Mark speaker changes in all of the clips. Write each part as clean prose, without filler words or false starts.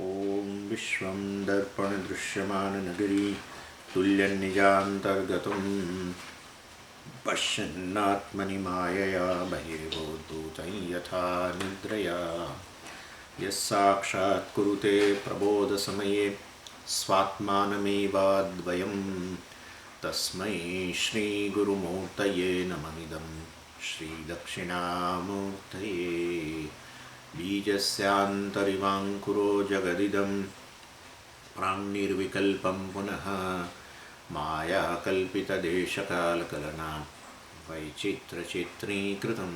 Speaker 1: ॐ विश्वं दर्पणदृश्यमाननगरी तुल्यन्निजान्तर्गतं पश्यन्नात्मनि मायया बहिर्भूतं यथा निद्रया यस्साक्षात् कुरुते प्रबोधसमये स्वात्मानमेवाद्वयं तस्मै श्रीगुरुमूर्तये नमः श्रीदक्षिणामूर्तये बीजस्यान्तरिवाङ्कुरो जगदिदं प्राङ्निर्विकल्पं पुनः मायाकल्पितदेशकालकलना वैचित्रचित्रीकृतं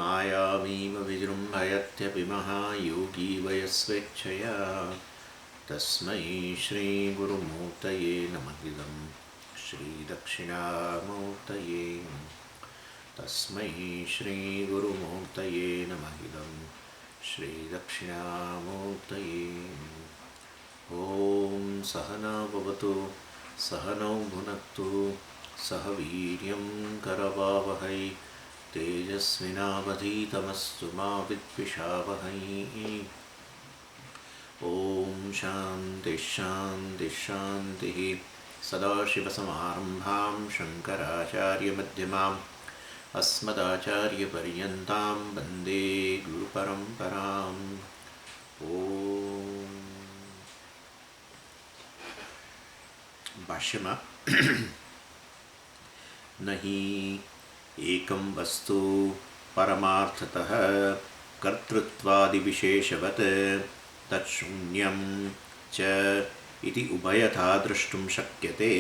Speaker 1: मायावीव विजृम्भयत्यपि महायोगी वयस्वेच्छया तस्मै श्रीगुरुमूर्तये नमः श्रीदक्षिणामूर्तये तस्मै श्रीगुरुमूर्तये नमः श्रीदक्षिणामूर्तये ॐ सहना भवतु सहनौ भुनक्तु सह वीर्यं करवावहै तेजस्विनावधीतमस्तु मा विद्विषावहै ॐ शान्तिः शान्तिः शान्तिः सदाशिवसमारम्भां शङ्कराचार्यमध्यमाम् अस्मदाचार्यपर्यन्तां वन्दे गुरुपरम्पराम् ॐ भाष्यमा न हि एकं वस्तु परमार्थतः कर्तृत्वादिविशेषवत् तत्शून्यं च इति उभयथा द्रष्टुं शक्यते।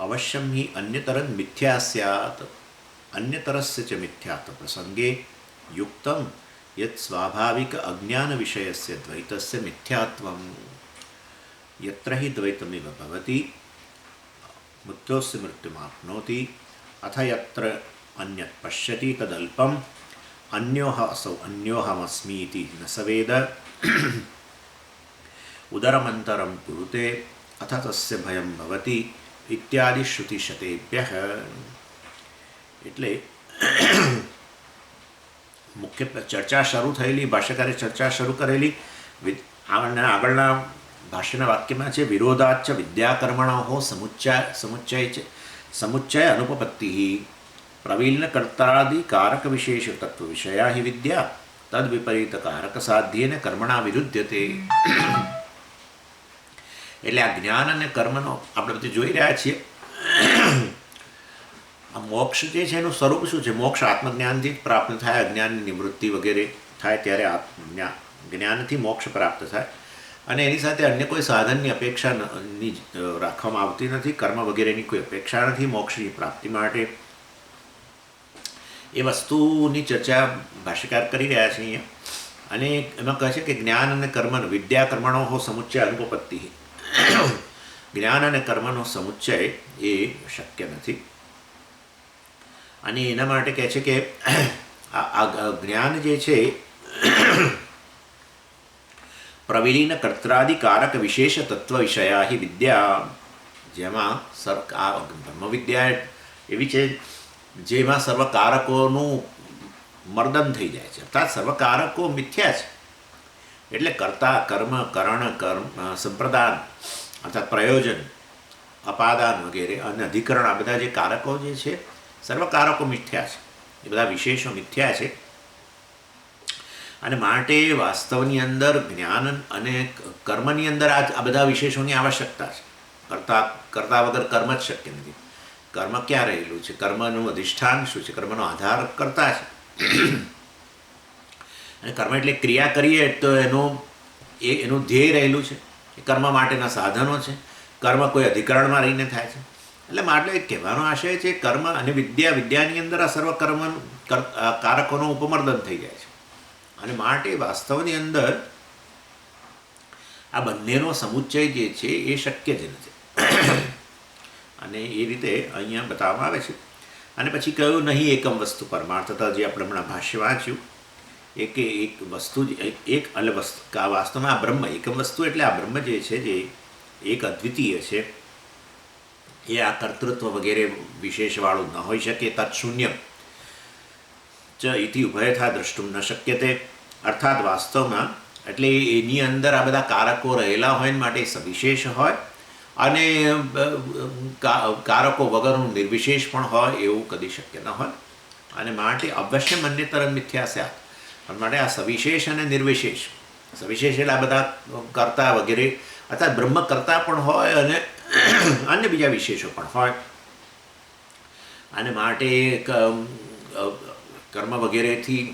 Speaker 1: अवश्यं हि अन्यतरं मिथ्या स्यात् अन्यतरस्य च मिथ्यात्व प्रसंगे युक्तं यत् स्वाभाविक अज्ञान विषयस्य द्वैतस्य मिथ्यात्वं यत्र हि द्वैतमिव भवति मृत्योस्य मृत्युमाप्नोति अथ यत्र अन्यत् पश्यति तदल्पम् अन्योः असौ अन्योऽहमस्मि इति न स वेद उदरमन्तरं कुरुते अथ तस्य भयं भवति इत्यादि श्रुतिशतेभ्यः। એટલે મુખ્ય ચર્ચા શરૂ થયેલી ભાષ્યકારે ચર્ચા શરૂ કરેલી આગળના ભાષ્યના વાક્યમાં છે વિરોધાચ્ચ વિદ્યાકર્મણો સમુચ્ચય અનુપપત્તિ પ્રવિલ્નકર્તાદિ કારક વિશેષ તત્વ વિષયા હિ વિદ્યા તદ વિપરીત કારક સાધ્યેન કર્મણા વિરુદ્ધ્યતે। એટલે આ જ્ઞાન અને કર્મનો આપણે બધું જોઈ રહ્યા છીએ। આ મોક્ષ જે છે એનું સ્વરૂપ શું છે? મોક્ષ આત્મજ્ઞાનથી પ્રાપ્ત થાય, અજ્ઞાનની નિવૃત્તિ વગેરે થાય ત્યારે જ્ઞાનથી મોક્ષ પ્રાપ્ત થાય અને એની સાથે અન્ય કોઈ સાધનની અપેક્ષા રાખવામાં આવતી નથી, કર્મ વગેરેની કોઈ અપેક્ષા નથી મોક્ષની પ્રાપ્તિ માટે। એ વસ્તુની ચર્ચા ભાષ્યકાર કરી રહ્યા છે અહીંયા અને એમાં કહે છે કે જ્ઞાન અને કર્મનો વિદ્યાકર્મણો સમુચ્ચય અનુપપત્તિ જ્ઞાન અને કર્મનો સમુચ્ચય એ શક્ય નથી અને એના માટે કહે છે કે આ જ્ઞાન જે છે પ્રવિલીન કર્ત્રાદિ કારક વિશેષ તત્વ વિષયા હિ વિદ્યા, જેમાં બ્રહ્મવિદ્યા એવી છે જેમાં સર્વકારકોનું મર્દન થઈ જાય છે, અર્થાત સર્વકારકો મિથ્યા છે। એટલે કર્તા કર્મ કરણ કર્મ સંપ્રદાન અર્થાત પ્રયોજન અપાદાન વગેરે અને અધિકરણ આ બધા જે કારકો જે છે સર્વકારકો મિથ્યા છે, એ બધા વિશેષો મિથ્યા છે અને માટે વાસ્તવની અંદર જ્ઞાન અને કર્મની અંદર આ બધા વિશેષોની આવશ્યકતા છે। કરતા વગર કર્મ જ શક્ય નથી। કર્મ ક્યાં રહેલું છે? કર્મનું અધિષ્ઠાન શું છે? કર્મનો આધાર કર્તા છે અને કર્મ એટલે ક્રિયા કરીએ તો એનું ધ્યેય રહેલું છે, એ કર્મ માટેના સાધનો છે, કર્મ કોઈ અધિકરણમાં રહીને થાય છે। એટલે માટે કહેવાનો આશય છે કર્મ અને વિદ્યાની અંદર આ સર્વ કર્મ કારકોનું ઉપમર્દન થઈ જાય છે અને માટે વાસ્તવની અંદર આ બંનેનો સમુચ્ચય જે છે એ શક્ય જ નથી અને એ રીતે અહીંયા બતાવવામાં આવે છે। અને પછી કહ્યું નહીં એકમ વસ્તુ પરમાર્થતા, જે આપણે હમણાં ભાષ્ય વાંચ્યું એક વસ્તુ એક એટલે વાસ્તવમાં આ બ્રહ્મ એકમ વસ્તુ એટલે આ બ્રહ્મ જે છે જે એક અદ્વિતીય છે, એ આ કર્તૃત્વ વગેરે વિશેષવાળું ન હોઈ શકે। તત્શૂન્ય च इति उभयथा द्रष्टुं न शक्यते। अर्थात वास्तव में એટલે એની અંદર આ બધા કારકો રહેલા હોય માટે સવિશેષ હોય, અને કારકો વગરનું નિર્વિશેષ પણ હોય એવું કદી શક્ય ન હોય. અને માટે અવશ્ય મન્યતર મિથ્યા સ્યાત. માટે આ સવિશેષ અને નિર્વિશેષ, સવિશેષ એટલે આ બધા કર્તા વગેરે અર્થાત બ્રહ્મ કર્તા પણ હોય અને અન્ય બીજા વિશેષો પણ હોય. અને માટે કર્મ વગેરેથી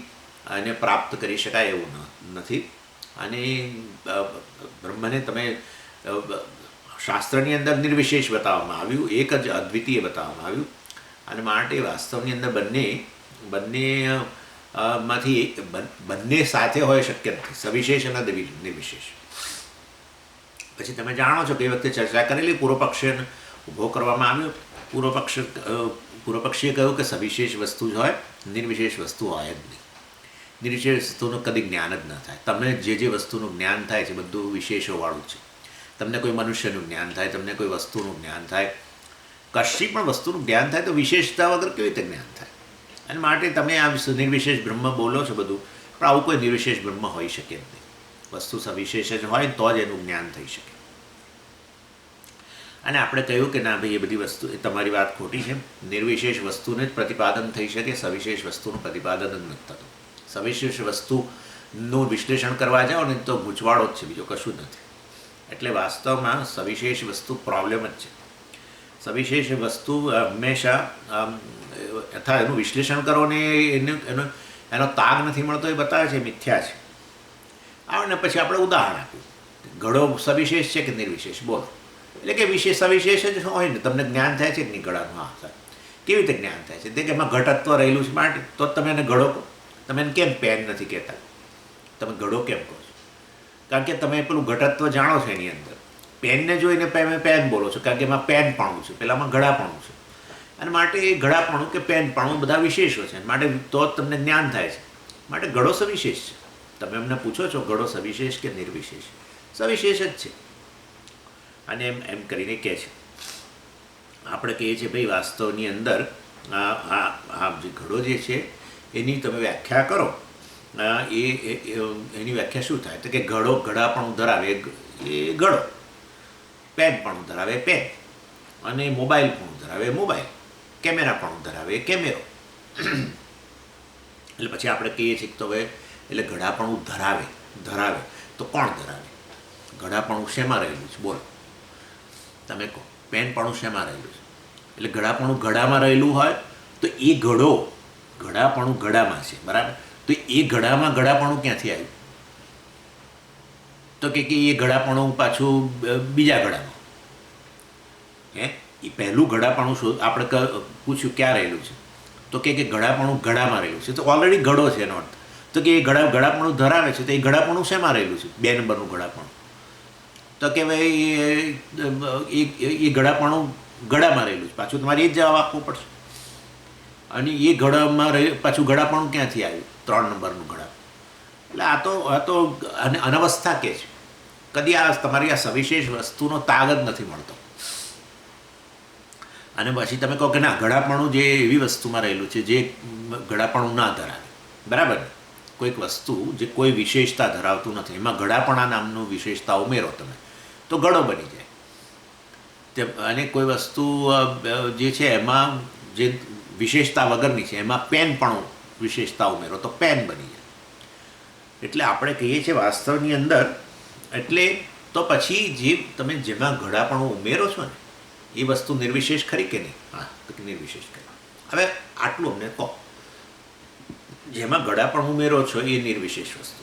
Speaker 1: એને પ્રાપ્ત કરી શકાય એવું નથી. અને બ્રહ્મને તમે શાસ્ત્રની અંદર નિર્વિશેષ બતાવવામાં આવ્યું, એક જ અદ્વિતીય બતાવવામાં આવ્યું. અને માટે વાસ્તવની અંદર માંથી બંને સાથે હોય શક્ય નથી, સવિશેષ અને નિર્વિશેષ. પછી તમે જાણો છો કે એ વખતે ચર્ચા કરેલી, પૂર્વપક્ષને ઊભો કરવામાં આવ્યો. પૂર્વપક્ષીએ કહ્યું કે સવિશેષ વસ્તુ જ હોય, નિર્વિશેષ વસ્તુ હોય જ નહીં. નિર્વિશેષ વસ્તુનું કદી જ્ઞાન જ ન થાય. તમને જે વસ્તુનું જ્ઞાન થાય છે બધું વિશેષોવાળું છે. તમને કોઈ મનુષ્યનું જ્ઞાન થાય, તમને કોઈ વસ્તુનું જ્ઞાન થાય, કશી પણ વસ્તુનું જ્ઞાન થાય તો વિશેષતા વગર કેવી રીતે જ્ઞાન થાય? અને માટે તમે આ નિર્વિશેષ બ્રહ્મ બોલો છો બધું, પણ આવું કોઈ નિર્વિશેષ બ્રહ્મ હોઈ શકે જ નહીં. વસ્તુ સવિશેષ જ હોય તો જ એનું જ્ઞાન થઈ શકે. અને આપણે કહ્યું કે ના ભાઈ એ બધી વસ્તુ, એ તમારી વાત ખોટી છે. નિર્વિશેષ વસ્તુને જ પ્રતિપાદન થઈ શકે, સવિશેષ વસ્તુનું પ્રતિપાદન જ નથી થતું. સવિશેષ વસ્તુનું વિશ્લેષણ કરવા જાઓ ને તો ગૂંચવાડો જ છે, બીજો કશું જ નથી. એટલે વાસ્તવમાં સવિશેષ વસ્તુ પ્રોબ્લેમ જ છે. સવિશેષ વસ્તુ હંમેશા અથવા એનું વિશ્લેષણ કરો ને એનો તાગ નથી મળતો એ બતાવે છે મિથ્યા છે. અને પછી આપણે ઉદાહરણ આપ્યું, ઘડો સવિશેષ છે કે નિર્વિશેષ બોલો. એટલે કે સવિશેષ જ હોય ને, તમને જ્ઞાન થાય છે કે નહીં ઘડાનું? હા સાહેબ. કેવી રીતે જ્ઞાન થાય છે? તે કે એમાં ઘટત્વ રહેલું છે માટે તો તમે એને ઘડો કહો. તમે એને કેમ પેન નથી કહેતા? તમે ઘડો કેમ કહો છો? કારણ કે તમે પેલું ઘટત્વ જાણો છો એની અંદર. પેનને જોઈને પેન બોલો છો કારણ કે એમાં પેનપણું છે, પેલામાં ઘડાપણું છે. અને માટે એ ઘડાપણું કે પેનપણું બધા વિશેષો છે, માટે તો જ તમને જ્ઞાન થાય છે. માટે ઘડો સવિશેષ છે. તમે એમને પૂછો છો ઘડો સવિશેષ કે નિર્વિશેષ? સવિશેષ જ છે. અને એમ કરીને કહે છે. આપણે કહીએ છીએ ભાઈ વાસ્તવની અંદર આ જે ઘડો જે છે એની તમે વ્યાખ્યા કરો. એની વ્યાખ્યા શું થાય? તો કે ઘડો ઘડાપણું ધરાવે એ ઘડો, પેનપણું ધરાવે પેન, અને મોબાઈલપણું ધરાવે મોબાઈલ, કેમેરાપણું ધરાવે કેમેરો. એટલે પછી આપણે કહીએ છીએ તો હવે એટલે ઘડાપણું ધરાવે તો કોણ ધરાવે? ઘડાપણું શેમાં રહેલું છે બોલો? તમે કહો. પેનપણું શેમાં રહેલું છે? એટલે ઘડાપણું ઘડામાં રહેલું હોય તો એ ઘડાપણું ઘડામાં છે, બરાબર? તો એ ઘડામાં ઘડાપણું ક્યાંથી આવ્યું? તો કે એ ઘડાપણું પાછું બીજા ઘડામાં. એ પહેલું ઘડાપણું શું આપણે પૂછ્યું ક્યાં રહેલું છે? તો કે ઘડાપણું ઘડામાં રહેલું છે. તો ઓલરેડી ઘડો છે એનો અર્થ. તો કે એ ઘડાપણું ધરાવે છે તો એ ઘડાપણું શેમાં રહેલું છે? 2 નંબરનું ઘડાપણું. તો કે ભાઈ એ ઘડાપણું ઘડામાં રહેલું છે. પાછું તમારે એ જ જવાબ આપવો પડશે. અને એ ઘડામાં પાછું ઘડાપણું ક્યાંથી આવ્યું? 3 નંબરનું ઘડાપણું. એટલે આ તો અનવસ્થા કે છે. કદી આ તમારી આ સવિશેષ વસ્તુનો તાગ જ નથી મળતો. અને પછી તમે કહો કે ના ઘડાપણું જે એવી વસ્તુમાં રહેલું છે જે ઘડાપણું ના ધરાવે, બરાબર? કોઈક વસ્તુ જે કોઈ વિશેષતા ધરાવતું નથી, એમાં ઘડાપણા નામનું વિશેષતા ઉમેરો તમે તો ઘડો બની જાય. અને કોઈ વસ્તુ જે છે એમાં જે વિશેષતા વગરની છે એમાં પેનપણું વિશેષતા ઉમેરો તો પેન બની જાય. એટલે આપણે કહીએ છીએ વાસ્તવની અંદર એટલે તો પછી જે તમે જેમાં ઘડાપણું ઉમેરો છો ને એ વસ્તુ નિર્વિશેષ ખરી કે નહીં? હા, તો નિર્વિશેષ ખરી. હવે આટલું અમને કહો. જેમાં ઘડાપણ ઉમેરો છો એ નિર્વિશેષ વસ્તુ,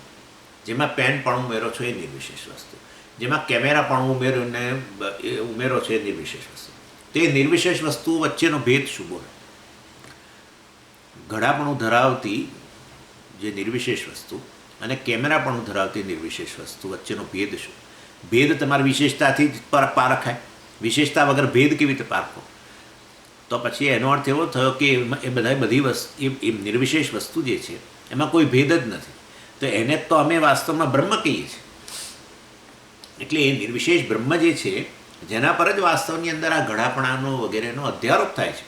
Speaker 1: જેમાં પેનપણ ઉમેરો છો એ નિર્વિશેષ વસ્તુ, જેમાં કેમેરાપણ ઉમેરો છો એ નિર્વિશેષ વસ્તુ. તે નિર્વિશેષ વસ્તુ વચ્ચેનો ભેદ શું બોલો? ઘડાપણું ધરાવતી જે નિર્વિશેષ વસ્તુ અને કેમેરાપણું ધરાવતી નિર્વિશેષ વસ્તુ વચ્ચેનો ભેદ શું? ભેદ તમારી વિશેષતાથી જ પારખાય. વિશેષતા વગર ભેદ કેવી રીતે પારખો? તો પછી એનો અર્થ એવો થયો કે એ બધી વસ્તુ એ નિર્વિશેષ વસ્તુ જે છે એમાં કોઈ ભેદ જ નથી. તો એને તો અમે વાસ્તવમાં બ્રહ્મ કહીએ છીએ. એટલે એ નિર્વિશેષ બ્રહ્મ જે છે જેના પર જ વાસ્તવની અંદર આ ઘડાપણાનો વગેરેનો અધ્યારોપ થાય છે.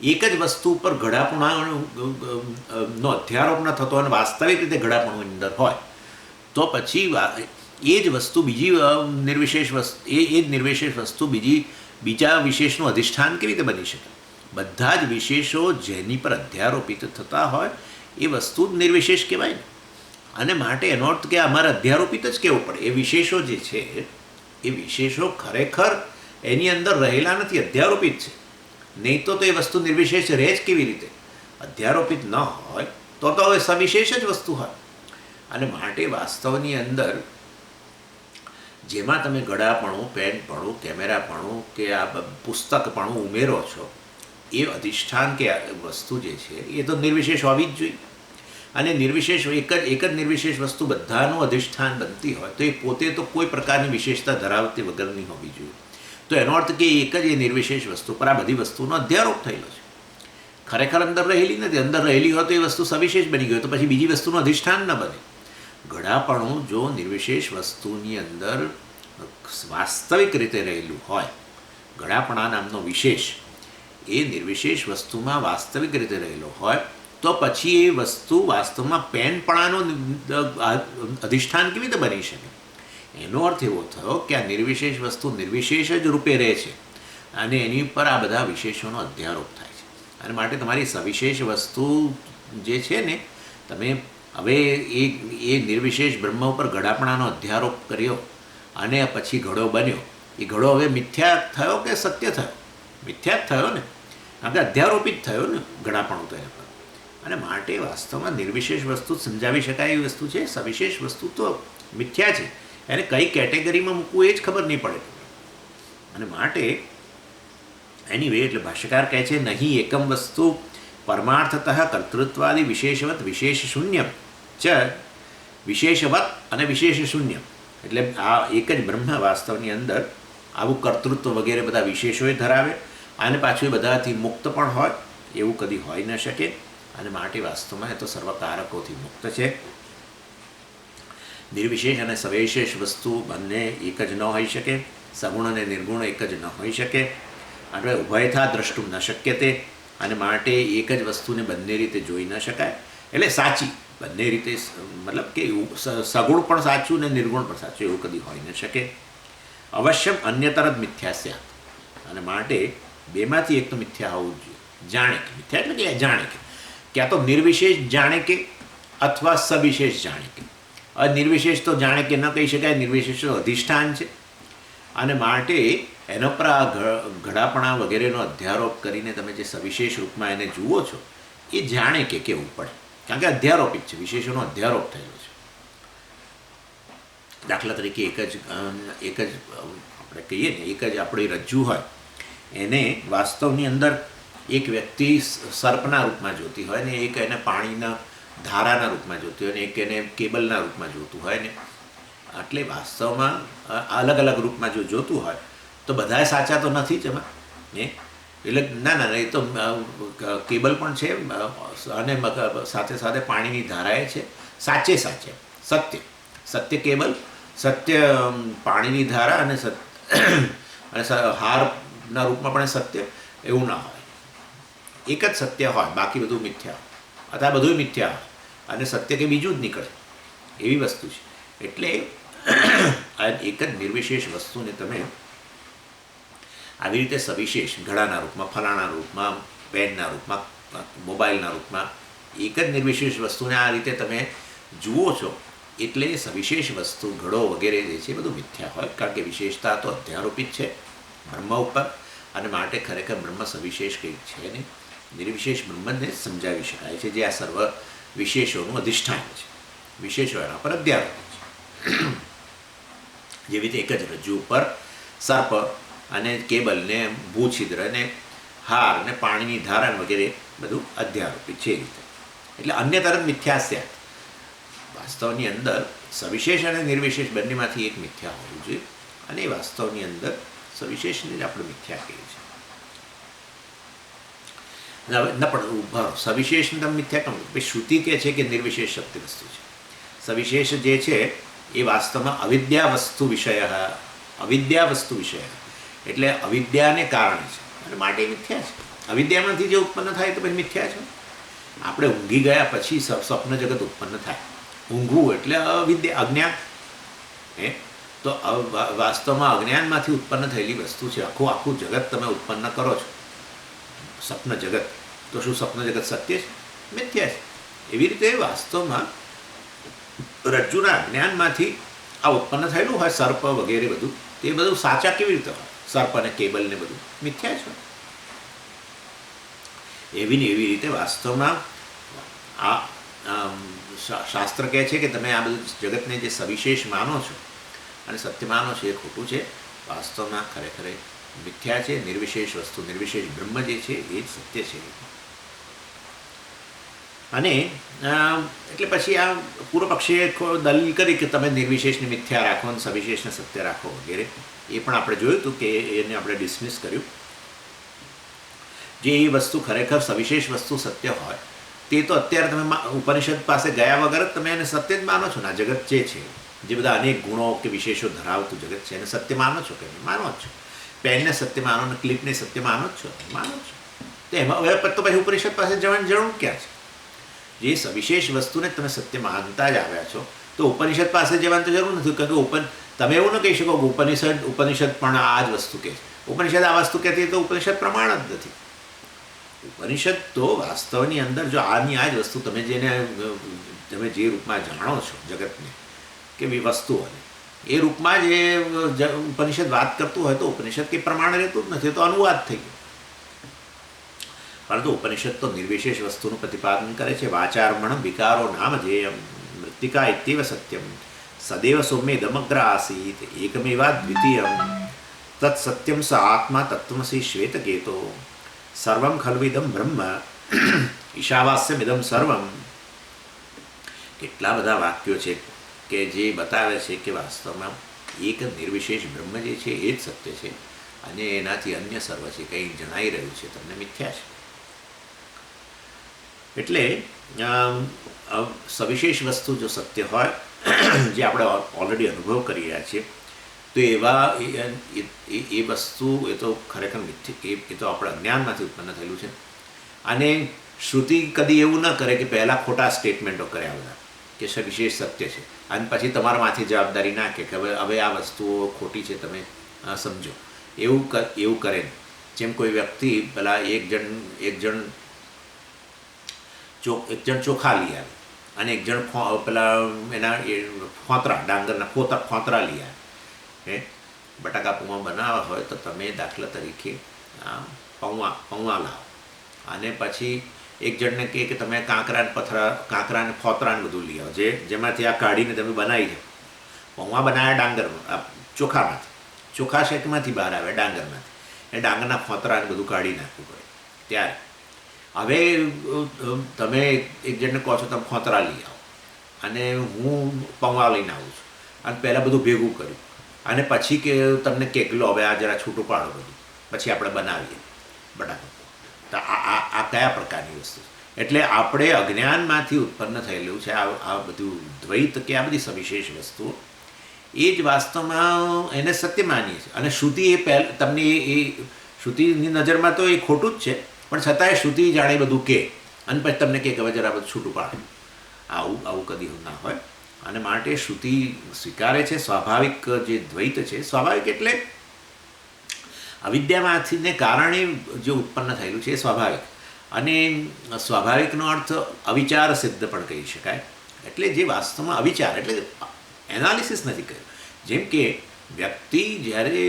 Speaker 1: એક જ વસ્તુ ઉપર ઘડાપણાનો અધ્યારોપ ન થતો અને વાસ્તવિક રીતે ઘડાપણું અંદર હોય તો પછી એ જ વસ્તુ બીજી નિર્વિશેષ વસ્તુ એ જ નિર્વિશેષ વસ્તુ બીજા વિશેષનું અધિષ્ઠાન કેવી રીતે બની શકે? બધા જ વિશેષો જેની પર અધ્યારોપિત થતા હોય એ વસ્તુ જ નિર્વિશેષ કહેવાય ને. અને માટે એનો અર્થ કે અમારે અધ્યારોપિત જ કહેવું પડે. એ વિશેષો જે છે એ વિશેષો ખરેખર એની અંદર રહેલા નથી, અધ્યારોપિત છે. નહીં તો એ વસ્તુ નિર્વિશેષ રહે જ કેવી રીતે? અધ્યારોપિત ન હોય તો હવે સવિશેષ જ વસ્તુ હોય. અને માટે વાસ્તવની અંદર જેમાં તમે ઘડાપણું, પેનપણું, કેમેરાપણું કે આ પુસ્તકપણું ઉમેરો છો, એ અધિષ્ઠાન કે વસ્તુ જે છે એ તો નિર્વિશેષ હોવી જ જોઈએ. અને નિર્વિશેષ એક જ નિર્વિશેષ વસ્તુ બધાનું અધિષ્ઠાન બનતી હોય તો એ પોતે તો કોઈ પ્રકારની વિશેષતા ધરાવતી વગરની હોવી જોઈએ. તો એનો અર્થ કે એક જ એ નિર્વિશેષ વસ્તુ પર આ બધી વસ્તુનો અધ્યારોપ થયેલો છે. ખરેખર અંદર રહેલી નથી. અંદર રહેલી હોય તો એ વસ્તુ સવિશેષ બની ગઈ, તો પછી બીજી વસ્તુનું અધિષ્ઠાન ન બને. ઘડાપણું જો નિર્વિશેષ વસ્તુની અંદર વાસ્તવિક રીતે રહેલું હોય, ઘડાપણા નામનો વિશેષ એ નિર્વિશેષ વસ્તુમાં વાસ્તવિક રીતે રહેલો હોય, તો પછી એ વસ્તુ વાસ્તવમાં પેનપણાનું અધિષ્ઠાન કેવી રીતે બની શકે? એનો અર્થ એવો થયો કે આ નિર્વિશેષ વસ્તુ નિર્વિશેષ જ રૂપે રહે છે અને એની પર આ બધા વિશેષોનો અધ્યારોપ થાય છે. અને માટે તમારી સવિશેષ વસ્તુ જે છે ને, તમે હવે એ નિર્વિશેષ બ્રહ્મ ઉપર ઘડાપણાનો અધ્યારોપ કર્યો અને પછી ઘડો બન્યો. એ ઘડો હવે મિથ્યા થયો કે સત્ય થયો? મિથ્યા જ થયો ને, કારણ કે અધ્યારોપિત થયો ને ઘડાપણું તો એના પર. અને માટે વાસ્તવમાં નિર્વિશેષ વસ્તુ સમજાવી શકાય એવી વસ્તુ છે, સવિશેષ વસ્તુ તો મિથ્યા છે. એને કઈ કેટેગરીમાં મૂકવું એ જ ખબર નહીં પડે. અને માટે એની વે એટલે ભાષ્યકાર કહે છે, નહીં એકમ વસ્તુ પરમાર્થતઃ કર્તૃત્વાદિ વિશેષવત વિશેષ શૂન્યમ ચ વિશેષવત અને વિશેષ શૂન્યમ. એટલે આ એક જ બ્રહ્મ વાસ્તવની અંદર આવું કર્તૃત્વ વગેરે બધા વિશેષોએ ધરાવે અને પાછું એ બધાથી મુક્ત પણ હોય, એવું કદી હોઈ ન શકે. અને માટે વાસ્તવમાં એ તો સર્વકારકોથી મુક્ત છે. નિર્વિશેષ અને સવિશેષ વસ્તુ બંને એક જ ન હોઈ શકે. સગુણ અને નિર્ગુણ એક જ ન હોઈ શકે. એટલે ઉભયથા દ્રષ્ટુમ ન શક્ય તે. અને માટે એક જ વસ્તુને બંને રીતે જોઈ ન શકાય. એટલે સાચી બંને રીતે, મતલબ કે સગુણ પણ સાચું ને નિર્ગુણ પણ સાચું, એવું કદી હોઈ ન શકે. અવશ્યમ અન્યતર જ મિથ્યા સ્યાત. અને માટે બેમાંથી એક તો મિથ્યા હોવું જ જોઈએ. જાણે કે મિથ્યા એટલે કે જાણે કે ક્યાં તો નિર્વિશેષ જાણે કે અથવા સવિશેષ જાણે કે. નિર્વિશેષ તો જાણે કે ન કહી શકાય, નિર્વિશેષ તો અધિષ્ઠાન છે. અને માટે એનો પર આ ઘડાપણા વગેરેનો અધ્યારોપ કરીને તમે જે સવિશેષ રૂપમાં એને જુઓ છો એ જાણે કે કેવું પડે, કારણ કે અધ્યારોપિત છે, વિશેષોનો અધ્યારોપ થયેલો છે. દાખલા તરીકે એક જ આપણે કહીએ ને, એક જ આપણી રજ્જુ હોય, એને વાસ્તવની અંદર એક વ્યક્તિ સર્પના રૂપમાં જોતી હોય ને, એક એને પાણીના ધારાના રૂપમાં જોતી હોય ને, એક એને કેબલના રૂપમાં જોતું હોય ને. એટલે વાસ્તવમાં અલગ અલગ રૂપમાં જો જોતું હોય તો બધાય સાચા તો નથી જ એમાં. એટલે ના, એ તો કેબલ પણ છે અને સાથે સાથે પાણીની ધારાએ છે. સાચે સત્ય કેબલ, સત્ય પાણીની ધારા અને હારના રૂપમાં પણ સત્ય, એવું ના હોય. એક જ સત્ય હોય, બાકી બધું મિથ્યા હોય, અથવા બધું મિથ્યા હોય અને સત્ય કે બીજું જ નીકળે, એવી વસ્તુ છે. એટલે આ એક જ નિર્વિશેષ વસ્તુને તમે આવી રીતે સવિશેષ ઘડાના રૂપમાં, ફલાણા રૂપમાં, પેનના રૂપમાં, મોબાઈલના રૂપમાં એક જ નિર્વિશેષ વસ્તુને આ રીતે તમે જુઓ છો. એટલે સવિશેષ વસ્તુ ઘડો વગેરે જે છે બધું મિથ્યા હોય, કારણ કે વિશેષતા તો અધ્યારોપિત છે બ્રહ્મ ઉપર. અને માટે ખરેખર બ્રહ્મ સવિશેષ કંઈક છે ને, નિર્વિશેષ બ્રહ્મને સમજાવી શકાય છે, જે આ સર્વ વિશેષોનું અધિષ્ઠાન છે. વિશેષો એના પર અધ્યારોપિત છે. જેવી રીતે એક જ રજ્જુ ઉપર સર્પ અને કેબલ ને ભૂછિદ્ર ને હાર ને પાણીની ધારણ વગેરે બધું અધ્યારોપિત છે. રીતે એટલે અન્ય તરફ મિથ્યા. વાસ્તવની અંદર સવિશેષ અને નિર્વિશેષ બંનેમાંથી એક મિથ્યા હોવું જોઈએ. અને એ વાસ્તવની અંદર સવિશેષને જ આપણે મિથ્યા કહીએ છીએ. ન પણ ઉભા સવિશેષને તમે મિથ્યા કહું, પછી શ્રુતિ કહે છે કે નિર્વિશેષ સત્ય વસ્તુ છે. સવિશેષ જે છે એ વાસ્તવમાં અવિદ્યા વસ્તુ વિષય, એટલે અવિદ્યાને કારણે છે અને માટે મિથ્યા છે. અવિદ્યામાંથી જે ઉત્પન્ન થાય તો પછી મિથ્યા છે. આપણે ઊંઘી ગયા પછી સ્વપ્ન જગત ઉત્પન્ન થાય. ઊંઘવું એટલે અવિદ્યા, અજ્ઞાન. તો વાસ્તવમાં અજ્ઞાનમાંથી ઉત્પન્ન થયેલી વસ્તુ છે. આખું જગત તમે ઉત્પન્ન કરો છો, સ્વપ્ન જગત. તો શું સ્વપ્ન જગત સત્ય છે? મિથ્યા છે. એવી રીતે વાસ્તવમાં રજ્જુના અજ્ઞાનમાંથી આ ઉત્પન્ન થયેલું હોય સર્પ વગેરે બધું, તે બધું સાચા કેવી રીતે હોય? સર્પ અને કેબલ ને બધું મિથ્યા છે. એવી ને એવી રીતે વાસ્તવમાં આ શાસ્ત્ર કહે છે કે તમે આ બધું જગતને જે સવિશેષ માનો છો અને સત્ય માનો છો એ ખોટું છે. વાસ્તવમાં ખરેખર મિથ્યા છે. નિર્વિશેષ વસ્તુ, નિર્વિશેષ બ્રહ્મ જે છે એ જ સત્ય છે. અને એટલે પછી આ પૂર્વ પક્ષીએ દલીલ કરી કે તમે નિર્વિશેષને મિથ્યા રાખો અને સવિશેષને સત્ય રાખો વગેરે. એ પણ આપણે જોયું હતું કે એને આપણે ડિસમિસ કર્યું. જે એ વસ્તુ ખરેખર સવિશેષ વસ્તુ સત્ય હોય તે તો અત્યારે તમે ઉપનિષદ પાસે ગયા વગર જ તમે એને સત્ય જ માનો છો ને. આ જગત જે છે, જે બધા અનેક ગુણો કે વિશેષો ધરાવતું જગત છે, એને સત્ય માનો છો કે માનો જ છો? પેનને સત્ય માનો ને ક્લિપને સત્ય માનો જ છો? માનો જ છો. તો એમાં હવે તો પછી ઉપનિષદ પાસે જવાની જરૂર ક્યાં છે? જે સવિશેષ વસ્તુને તમે સત્ય માનતા જ આવ્યા છો તો ઉપનિષદ પાસે જવાની તો જરૂર નથી. કારણ કે તમે એવું ન કહી શકો કે ઉપનિષદ પણ આ જ વસ્તુ કહે છે. ઉપનિષદ આ વસ્તુ કહેતી તો ઉપનિષદ પ્રમાણ જ નથી. ઉપનિષદ તો વાસ્તવની અંદર જો આની આ જ વસ્તુ તમે તમે જે રૂપમાં જાણો છો જગતને કે વસ્તુઓને, એ રૂપમાં જે ઉપનિષદ વાત કરતું હોય તો ઉપનિષદ કંઈ પ્રમાણ રહેતું જ નથી. તો અનુવાદ થઈ ગયો. પરંતુ ઉપનિષદ તો નિર્વિશેષ વસ્તુનું પ્રતિપાદન કરે છે. વાચાર્મણ વિકારો નામ ધ્યેયમ મૃત્તિકા ઇત્યેવ સત્યમ સદૈવ સૌમ્ય દમગ્ર આસીત એકમેવા દ્વિતીયમ તત્ સત્યમ સ આત્મા તત્વમસી શ્વેતકેતો સર્વમ ખલ્વિદમ બ્રહ્મ ઈશાવાસ્યમિદમ સર્વમ. કેટલા બધા વાક્યો છે કે જે બતાવે છે કે વાસ્તવમાં એક નિર્વિશેષ બ્રહ્મ જે છે એ જ સત્ય છે અને એનાથી અન્ય સર્વ છે કંઈ જણાઈ રહ્યું છે તમને મિથ્યા છે. એટલે સવિશેષ વસ્તુ જો સત્ય હોય જે આપણે ઓલરેડી અનુભવ કરી રહ્યા છીએ તો એવા એ વસ્તુ એ તો ખરેખર એ તો આપણા અજ્ઞાનમાંથી ઉત્પન્ન થયેલું છે. અને શ્રુતિ કદી એવું ન કરે કે પહેલાં ખોટા સ્ટેટમેન્ટો કર્યા બધા કે સવિશેષ સત્ય છે અને પછી તમારા માથે જવાબદારી નાખે કે હવે આ વસ્તુઓ ખોટી છે તમે સમજો. એવું કરે. જેમ કોઈ વ્યક્તિ પેલા એક જણ ચોખા લઈ આવે અને એક જણ પેલા એના ડાંગરના ખોતરા લઈ આવે. બટાકા પૌવા બનાવવા હોય તો તમે દાખલા તરીકે પૌવા લાવો અને પછી એક જણને કહે કે તમે કાંકરાને ફોતરાને બધું લઈ આવો જેમાંથી આ કાઢીને તમે બનાવી દો. પૌવા બનાવ્યા ડાંગરમાં, ચોખામાંથી, ચોખા શેકમાંથી બહાર આવે ડાંગરમાંથી, એ ડાંગરના ફોતરાને બધું કાઢી નાખવું પડે. ત્યારે હવે તમે એક જણને કહો છો તમે ફોતરા લઈ આવો અને હું પૌવા લઈને આવું છું અને પહેલાં બધું ભેગું કર્યું અને પછી કે તમને કેકલો હવે આ જરા છૂટું પાડો બધું પછી આપણે બનાવીએ બટાકા. તો આ કયા પ્રકારની વસ્તુ છે? એટલે આપણે અજ્ઞાનમાંથી ઉત્પન્ન થયેલું છે આ બધું દ્વૈત કે આ બધી સવિશેષ વસ્તુઓ એ જ વાસ્તવમાં એને સત્ય માનીએ છીએ. અને શ્રુતિ તમને એ શ્રુતિની નજરમાં તો એ ખોટું જ છે પણ છતાંય શ્રુતિ જાણે બધું કે અને પછી તમને કે હવે જરા બધું છૂટું પાડે. આવું કદી ના હોય. અને માટે શ્રુતિ સ્વીકારે છે સ્વાભાવિક જે દ્વૈત છે. સ્વાભાવિક એટલે અવિદ્યામાંથીને કારણે જે ઉત્પન્ન થયેલું છે એ સ્વાભાવિક. અને સ્વાભાવિકનો અર્થ અવિચાર સિદ્ધ પણ કહી શકાય. એટલે જે વાસ્તવમાં અવિચાર એટલે એનાલિસિસ નથી કર્યું. જેમ કે વ્યક્તિ જ્યારે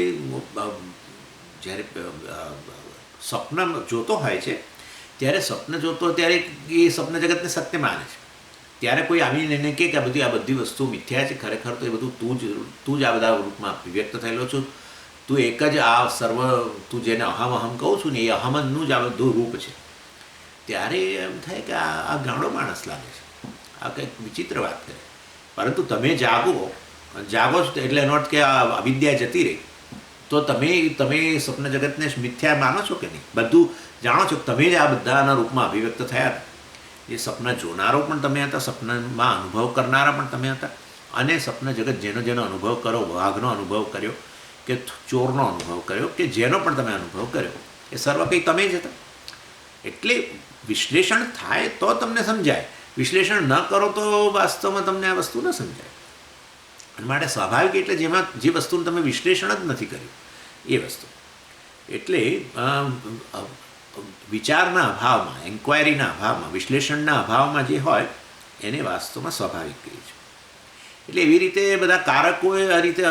Speaker 1: સ્વપ્ન જોતો હોય છે ત્યારે સ્વપ્ન જોતો ત્યારે એ સ્વપ્ન જગતને સત્ય માને છે. ત્યારે કોઈ આવીને એને કહે કે આ બધી વસ્તુ મિથ્યા છે, ખરેખર તો એ બધું તું જ આ બધા રૂપમાં અભિવ્યક્ત થયેલો છું, તું એક જ આ સર્વ તું જેને અહમ કહું છું ને એ અહમનું જ આ બધું રૂપ છે. ત્યારે એમ થાય કે આ ગાંડો માણસ લાગે છે, આ કંઈક વિચિત્ર વાત કરે. પરંતુ તમે જાગો છો એટલે એનો અર્થ કે આ અવિદ્યા જતી રહી તો તમે સ્વપ્ન જગતને મિથ્યા માનો છો કે નહીં? બધું જાણો છો, તમે જ આ બધાના રૂપમાં અભિવ્યક્ત થયા. એ સપના જોનારો પણ તમે હતા, સપનામાં અનુભવ કરનારા પણ તમે હતા. અને સપન જગત જેનો અનુભવ કરો, વાઘનો અનુભવ કર્યો કે ચોરનો અનુભવ કર્યો કે જેનો પણ તમે અનુભવ કર્યો એ સર્વ કંઈ તમે જ હતા. એટલે વિશ્લેષણ થાય તો તમને સમજાય વિશ્લેષણ ન કરો તો વાસ્તવમાં તમને આ વસ્તુ ન સમજાય. અને માટે સ્વાભાવિક એટલે જેમાં જે વસ્તુનું તમે વિશ્લેષણ જ નથી કર્યું એ વસ્તુ. એટલે વિચારના અભાવમાં, એન્ક્વાયરીના અભાવમાં, વિશ્લેષણના અભાવમાં જે હોય એને વાસ્તવમાં સ્વાભાવિક કહે છે. એટલે એવી રીતે બધા કારકોએ આ રીતે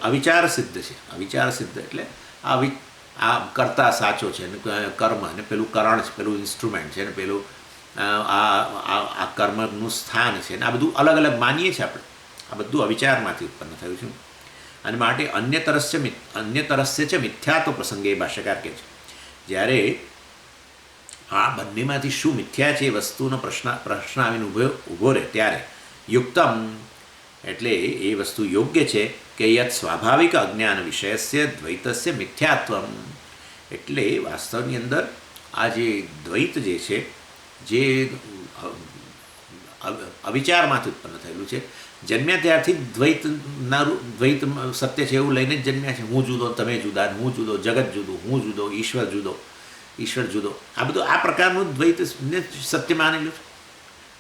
Speaker 1: અવિચાર સિદ્ધ છે. અવિચાર સિદ્ધ એટલે આ કર્તા સાચો છે ને કર્મ, અને પેલું કરણ છે, પેલું ઇન્સ્ટ્રુમેન્ટ છે, ને પેલું આ કર્મનું સ્થાન છે, ને આ બધું અલગ અલગ માનીએ છીએ આપણે. આ બધું અવિચારમાંથી ઉત્પન્ન થયું છે. અને માટે અન્ય તરસ્ય છે મિથ્યાત્વ પ્રસંગે એ ભાષ્યકાર કહે છે. જ્યારે આ બંનેમાંથી શું મિથ્યા છે એ વસ્તુનો પ્રશ્ન આવીને ઊભો રહે ત્યારે યુક્તમ એટલે એ વસ્તુ યોગ્ય છે કે યત સ્વાભાવિક અજ્ઞાન વિષયસ્ય દ્વૈતસ્ય મિથ્યાત્વમ. એટલે વાસ્તવની અંદર આ જે દ્વૈત જે છે, જે અવિચારમાંથી ઉત્પન્ન થયેલું છે, જન્મ્યા ત્યારથી દ્વૈત સત્ય છે એવું લઈને જ જન્મ્યા છે. હું જુદો, તમે જુદા, હું જુદો, જગત જુદું, હું જુદો, ઈશ્વર જુદો, આ બધું આ પ્રકારનું દ્વૈતને સત્ય માનેલું છે.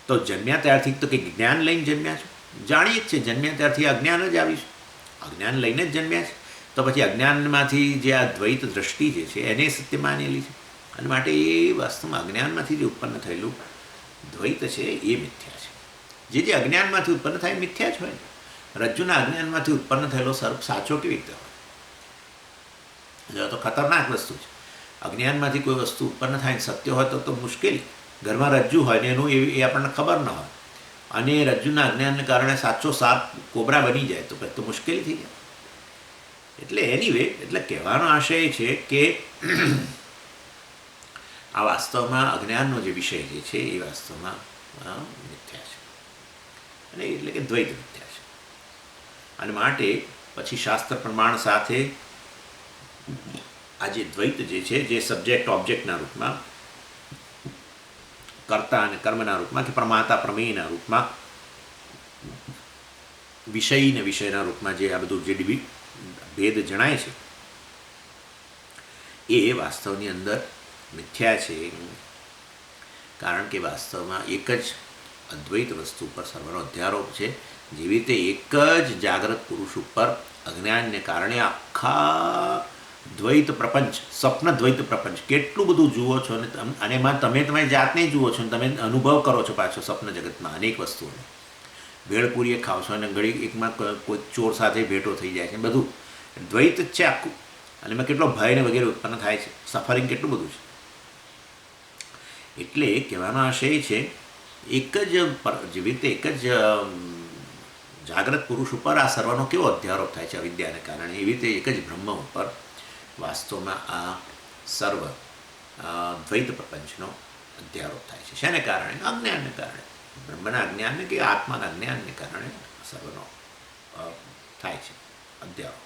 Speaker 1: તો જન્મ્યા ત્યારથી તો કંઈક જ્ઞાન લઈને જન્મ્યા છે, જાણીએ જ છે. જન્મ્યા ત્યારથી અજ્ઞાન જ આવ્યું છે, અજ્ઞાન લઈને જ જન્મ્યા છે. તો પછી અજ્ઞાનમાંથી જે આ દ્વૈત દ્રષ્ટિ જે છે એને સત્ય માનેલી છે. અને માટે એ વાસ્તવમાં અજ્ઞાનમાંથી જે ઉત્પન્ન થયેલું દ્વૈત છે એ મિથ્યા છે. જે અજ્ઞાનમાંથી ઉત્પન્ન થાય મિથ્યા જ હોય ને. રજ્જુના અજ્ઞાનમાંથી ઉત્પન્ન થયેલો સર્પ સાચો કેવી રીતે હોય? તો ખતરનાક વસ્તુ છે. અજ્ઞાનમાંથી કોઈ વસ્તુ ઉત્પન્ન થાય ને સત્ય હોય તો મુશ્કેલી. ઘરમાં રજ્જુ હોય ને એનું એ આપણને ખબર ન હોય, અને રજ્જુના અજ્ઞાનને કારણે સાચો સાપ કોબરા બની જાય તો મુશ્કેલી થઈ જાય. એટલે એનીવે, એટલે કહેવાનો આશય છે કે આ વાસ્તવમાં અજ્ઞાનનો જે વિષય જે છે એ વાસ્તવમાં મિથ્યા છે, અને એટલે કે દ્વૈત મિથ્યા છે. અને માટે પછી શાસ્ત્ર પ્રમાણ સાથે આ જે દ્વૈત જે છે, જે સબ્જેક્ટ ઓબ્જેક્ટના રૂપમાં, કર્તા અને કર્મના રૂપમાં, કે પ્રમાતા પ્રમેયના રૂપમાં, વિષય ને વિષયના રૂપમાં જે આ બધું જે ભેદ જણાય છે એ વાસ્તવની અંદર મિથ્યા છે. કારણ કે વાસ્તવમાં એક જ અદ્વૈત વસ્તુ ઉપર સર્વનો અધ્યારોપ છે. જેવી રીતે એક જ જાગ્રત પુરુષ ઉપર અજ્ઞાનને કારણે આખા દ્વૈત પ્રપંચ, સ્વપ્ન દ્વૈત પ્રપંચ કેટલું બધું જુઓ છો, અને એમાં તમે તમારી જાતને જુઓ છો, તમે અનુભવ કરો છો પાછો સ્વપ્ન જગતમાં અનેક વસ્તુઓને. ભેળપુરીએ ખાવ છો અને ઘડી એકમાં કોઈ ચોર સાથે ભેટો થઈ જાય છે, બધું દ્વૈત જ છે આખું. અને એમાં કેટલો ભય ને વગેરે ઉત્પન્ન થાય છે, સફરિંગ કેટલું બધું છે. એટલે કહેવાનો આશય છે એક જ જેવી રીતે એક જ જાગ્રત પુરુષ ઉપર આ સર્વનો કેવો અધ્યારોપ થાય છે અવિદ્યાને કારણે, એવી રીતે એક જ બ્રહ્મ ઉપર વાસ્તવમાં આ સર્વ દ્વૈત પ્રપંચનો અધ્યારોપ થાય છે. શેને કારણે? અજ્ઞાનને કારણે. બ્રહ્મના અજ્ઞાનને કે આત્માના અજ્ઞાનને કારણે સર્વનો થાય છે અધ્યારોપ.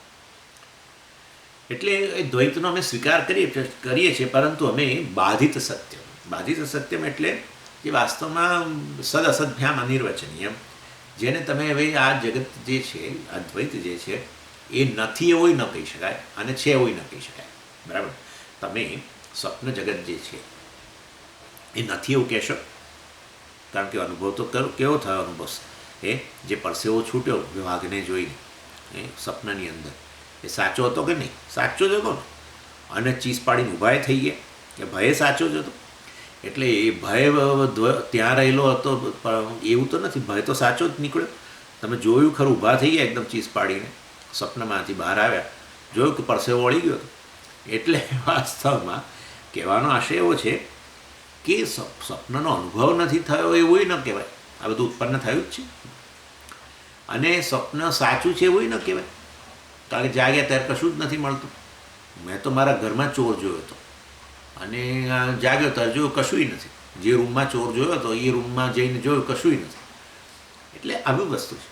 Speaker 1: એટલે એ દ્વૈતનો અમે સ્વીકાર કરીએ છીએ, પરંતુ અમે બાધિત સત્યમ એટલે જે વાસ્તવમાં સદ અસદભ્યામ અનિર્વચનીય, જેને તમે હવે આ જગત જે છે, આ દ્વૈત જે છે એ નથી એવું ન કહી શકાય અને છે એવું ન કહી શકાય. બરાબર? તમે સ્વપ્ન જગત જે છે એ નથી એવું કહેશો, કારણ કે અનુભવ તો કેવો થયો અનુભવ, એ જે પરસેવો છૂટ્યો વિભાગને જોઈને એ સ્વપ્નની અંદર, એ સાચો હતો કે નહીં? સાચો જ હતો ને. અને ચીસ પાડીને ઊભા થઈ ગયા, એ ભય સાચો જ હતો. એટલે એ ભય ત્યાં રહેલો હતો એવું તો નથી, ભય તો સાચો જ નીકળ્યો. તમે જોયું ખરું, ઊભા થઈ ગયા એકદમ ચીસ પાડીને, સ્વપ્નમાંથી બહાર આવ્યા, જોયું કે પરસેવો વળી ગયો હતો. એટલે વાસ્તવમાં કહેવાનો આશય એવો છે કે સ્વપ્નનો અનુભવ નથી થયો એવું ન કહેવાય, આ બધું ઉત્પન્ન થયું જ છે. અને સ્વપ્ન સાચું છે એવું ન કહેવાય, કારણ કે જાગ્યા ત્યારે કશું જ નથી મળતું. મેં તો મારા ઘરમાં ચોર જોયો હતો, અને જાગ્યો ત્યારે જોયું કશુંય નથી. જે રૂમમાં ચોર જોયો હતો એ રૂમમાં જઈને જોયું કશુંય નથી. એટલે આવી વસ્તુ છે.